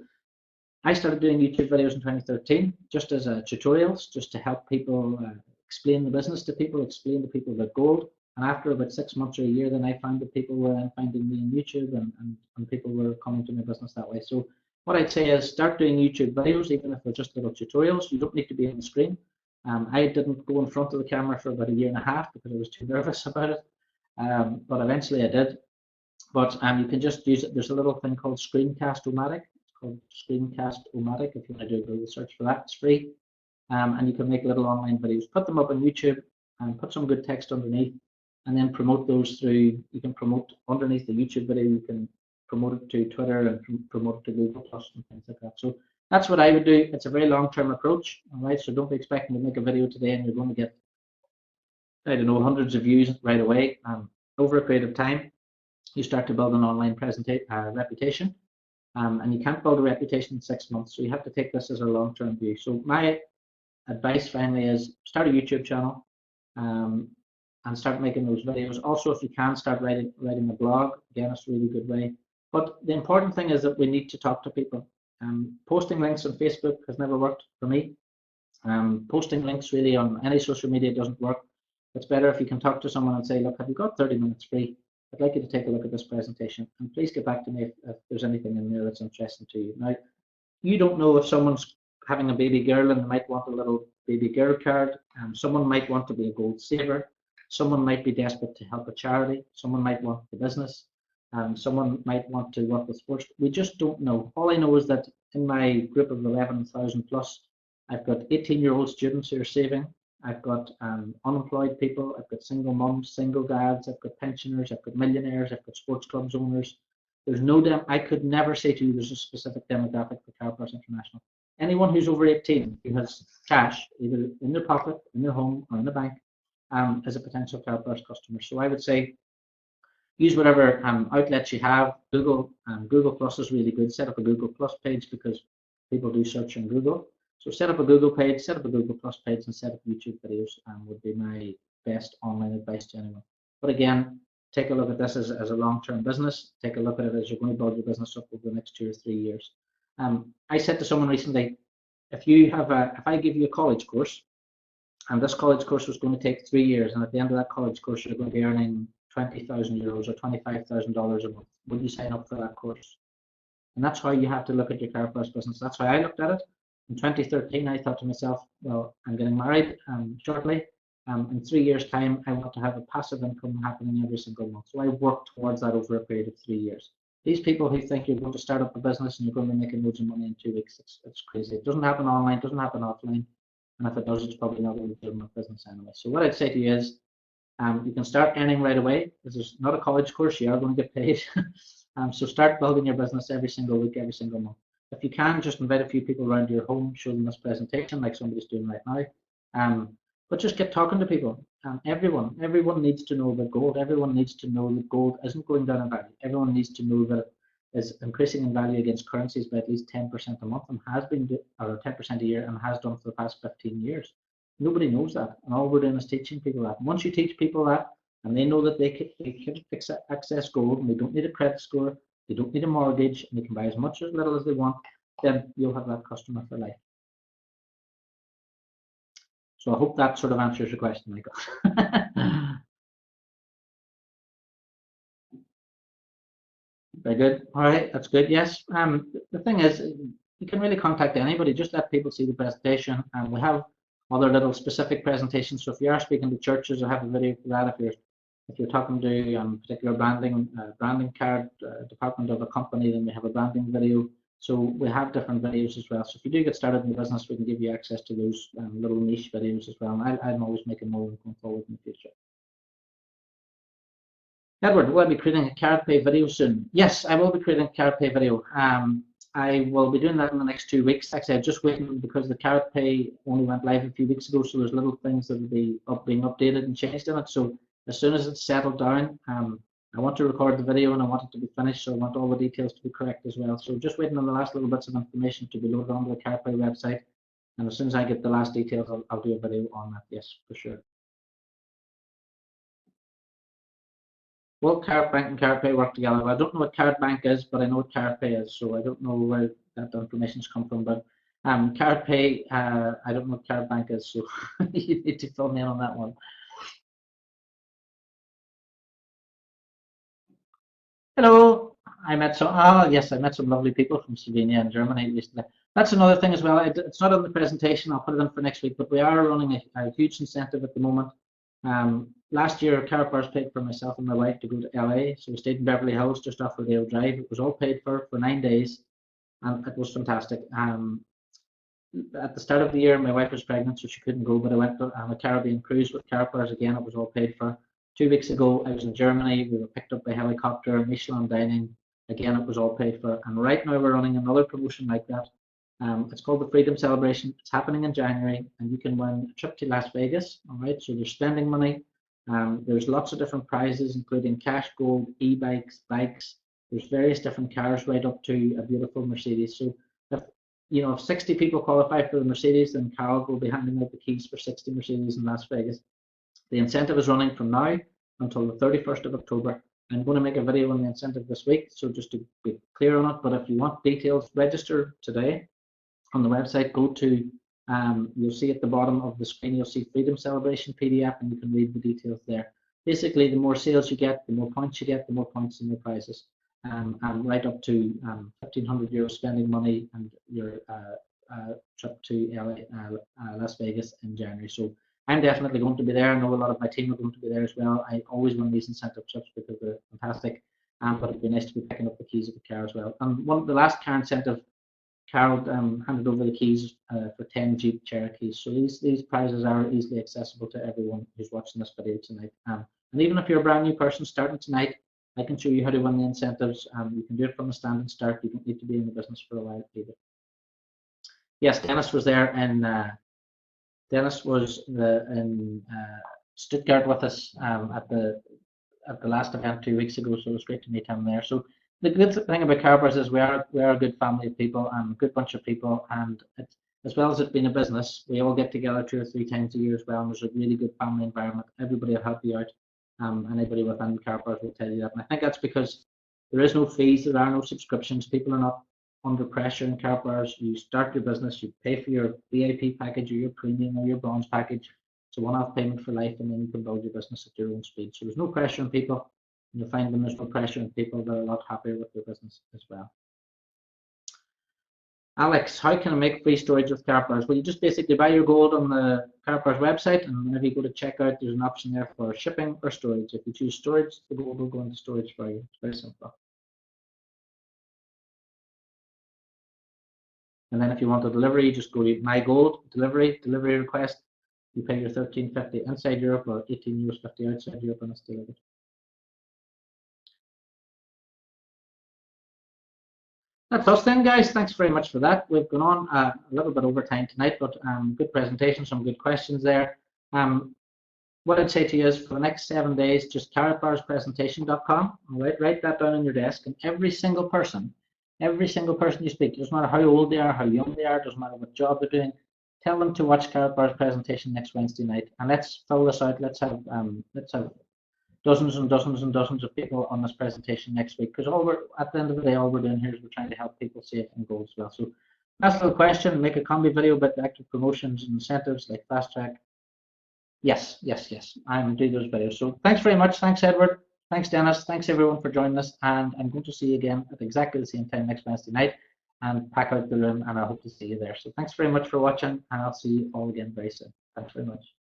I started doing YouTube videos in 2013 just as tutorials, just to help people explain the business to people, explain to people about gold. And after about 6 months or a year, then I found that people were then finding me on YouTube and people were coming to my business that way. So what I'd say is start doing YouTube videos, even if they're just little tutorials. You don't need to be on the screen. I didn't go in front of the camera for about 1.5 years because I was too nervous about it. But eventually I did. But you can just use it. There's a little thing called Screencast-O-Matic. It's called Screencast-O-Matic. If you want to do a Google search for that, it's free. And you can make little online videos. Put them up on YouTube and put some good text underneath, and then promote those through. You can promote underneath the YouTube video. You can promote it to Twitter and promote it to Google Plus and things like that. So that's what I would do. It's a very long-term approach. All right. So don't be expecting to make a video today and you're going to get, I don't know, hundreds of views right away. Over a period of time, you start to build an online reputation. and you can't build a reputation in 6 months. So you have to take this as a long-term view. So my advice finally is start a YouTube channel, and start making those videos. Also, if you can, start writing a blog. Again, it's a really good way. But the important thing is that we need to talk to people. Posting links on Facebook has never worked for me. Posting links really on any social media doesn't work. It's better if you can talk to someone and say, look, have you got 30 minutes free? I'd like you to take a look at this presentation, and please get back to me if there's anything in there that's interesting to you. Now, you don't know if someone's having a baby girl and they might want a little baby girl card. Someone might want to be a gold saver. Someone might be desperate to help a charity. Someone might want the business. Someone might want to work with sports. We just don't know. All I know is that in my group of 11,000 plus, I've got 18-year-old students who are saving. I've got unemployed people. I've got single mums, single dads. I've got pensioners. I've got millionaires. I've got sports clubs owners. There's no I could never say to you there's a specific demographic for Carpars International. Anyone who's over 18 who has cash either in their pocket, in their home, or in the bank is a potential Carpars customer. So I would say use whatever outlets you have. Google Plus is really good. Set up a Google Plus page because people do search on Google. So set up a Google page, set up a Google Plus page, and set up YouTube videos would be my best online advice to anyone. But again, take a look at this as a long-term business. Take a look at it as you're going to build your business up over the next 2 or 3 years. I said to someone recently, if I give you a college course, and this college course was going to take 3 years, and at the end of that college course you're going to be earning 20,000 euros or $25,000 a month, would you sign up for that course? And that's how you have to look at your Carpars business. That's how I looked at it. In 2013, I thought to myself, well, I'm getting married shortly. In 3 years' time, I want to have a passive income happening every single month. So I worked towards that over a period of 3 years. These people who think you're going to start up a business and you're going to be making loads of money in 2 weeks, it's crazy. It doesn't happen online, it doesn't happen offline. And if it does, it's probably not a legitimate business anyway. So what I'd say to you is, you can start earning right away. This is not a college course, you are going to get paid. So start building your business every single week, every single month. If you can, just invite a few people around your home, show them this presentation like somebody's doing right now. But just get talking to people. Everyone needs to know about gold. Everyone needs to know that gold isn't going down in value. Everyone needs to know that it is increasing in value against currencies by at least 10% a month, and has been, or 10% a year, and has done for the past 15 years. Nobody knows that, and all we're doing is teaching people that. Once you teach people that, and they know that they can access gold, and they don't need a credit score, they don't need a mortgage, and they can buy as much or as little as they want, then you'll have that customer for life. So I hope that sort of answers your question, Michael. Very good. All right, that's good. Yes. The thing is, you can really contact anybody. Just let people see the presentation, and we have other little specific presentations. So if you are speaking to churches, I have a video for that. If you're talking to particular branding card department of a company, then we have a branding video. So we have different videos as well. So if you do get started in the business, we can give you access to those little niche videos as well. And I'm always making more going forward in the future. Edward, will I be creating a CardPay video soon? Yes, I will be creating a CardPay video. I will be doing that in the next 2 weeks. Actually, I'm just waiting because the CardPay only went live a few weeks ago, so there's little things that will be being updated and changed in it. So as soon as it's settled down, I want to record the video and I want it to be finished, so I want all the details to be correct as well. So just waiting on the last little bits of information to be loaded onto the CardPay website. And as soon as I get the last details, I'll do a video on that, yes, for sure. Will CardBank and CardPay work together? Well, I don't know what CardBank is, but I know what CardPay is, so I don't know where that information's come from. But CardPay, I don't know what CardBank is, so you need to fill me in on that one. Hello. I met some lovely people from Slovenia and Germany recently. That's another thing as well. It's not on the presentation. I'll put it in for next week, but we are running a huge incentive at the moment. Last year, Carpars paid for myself and my wife to go to LA, so we stayed in Beverly Hills, just off Rodeo Drive. It was all paid for 9 days, and it was fantastic. At the start of the year, my wife was pregnant, so she couldn't go, but I went on a Caribbean cruise with Carpars again. It was all paid for. 2 weeks ago, I was in Germany. We were picked up by helicopter, Michelin dining. Again, it was all paid for. And right now, we're running another promotion like that. It's called the Freedom Celebration. It's happening in January, and you can win a trip to Las Vegas. All right, so there's spending money. There's lots of different prizes, including cash, gold, e-bikes, bikes. There's various different cars right up to a beautiful Mercedes. So if 60 people qualify for the Mercedes, then Carol will be handing out the keys for 60 Mercedes in Las Vegas. The incentive is running from now until the 31st of October. I'm going to make a video on the incentive this week, so just to be clear on it. But if you want details, register today on the website. Go to, you'll see at the bottom of the screen, you'll see Freedom Celebration PDF, and you can read the details there. Basically, the more sales you get, the more points you get, the more points and more prizes. And right up to €1,500 spending money and your trip to Las Vegas in January. So I'm definitely going to be there. I know a lot of my team are going to be there as well. I always win these incentive trips because they're fantastic. But it'd be nice to be picking up the keys of the car as well. And the last car incentive, Carol handed over the keys for 10 Jeep Cherokees. So these prizes are easily accessible to everyone who's watching this video tonight. And even if you're a brand new person starting tonight, I can show you how to win the incentives. You can do it from a standing start. You don't need to be in the business for a while either. Yes, Dennis was there, and Dennis was in Stuttgart with us at the last event 2 weeks ago. So it was great to meet him there. So the good thing about Car Bars is we are a good family of people and a good bunch of people, and as well as it being a business, we all get together 2 or 3 times a year as well, and there's a really good family environment. Everybody will help you out. Anybody within Car Bars will tell you that, and I think that's because there is no fees, there are no subscriptions. People are not under pressure in Car Bars. You start your business, you pay for your VIP package or your premium or your bronze package. It's a one-off payment for life, and then you can build your business at your own speed. So there's no pressure on people. And you'll find when there's no pressure on people, they're a lot happier with their business as well. Alex, how can I make free storage with Car Bars? Well, you just basically buy your gold on the Car Bars website, and whenever you go to checkout, there's an option there for shipping or storage. If you choose storage, the gold will go into storage for you. It's very simple. And then if you want a delivery, you just go to My Gold, delivery request. You pay your $13.50 inside Europe or €18.50 outside Europe, and it's delivered. That's us then, guys. Thanks very much for that. We've gone on a little bit over time tonight, but good presentation, some good questions there. What I'd say to you is for the next 7 days, just carrotbarspresentation.com. All right, write that down on your desk, and every single person you speak, doesn't matter how old they are, how young they are, doesn't matter what job they're doing, tell them to watch Carrot Bar's presentation next Wednesday night, and let's fill this out. Let's have dozens and dozens and dozens of people on this presentation next week, because at the end of the day, all we're doing here is we're trying to help people save and goal as well. So last little question, make a combi video about the active promotions and incentives like Fast Track. Yes, I'm doing those videos. So thanks very much. Thanks, Edward. Thanks, Dennis. Thanks, everyone, for joining us. And I'm going to see you again at exactly the same time next Wednesday night and pack out the room, and I hope to see you there. So thanks very much for watching, and I'll see you all again very soon. Thanks very much.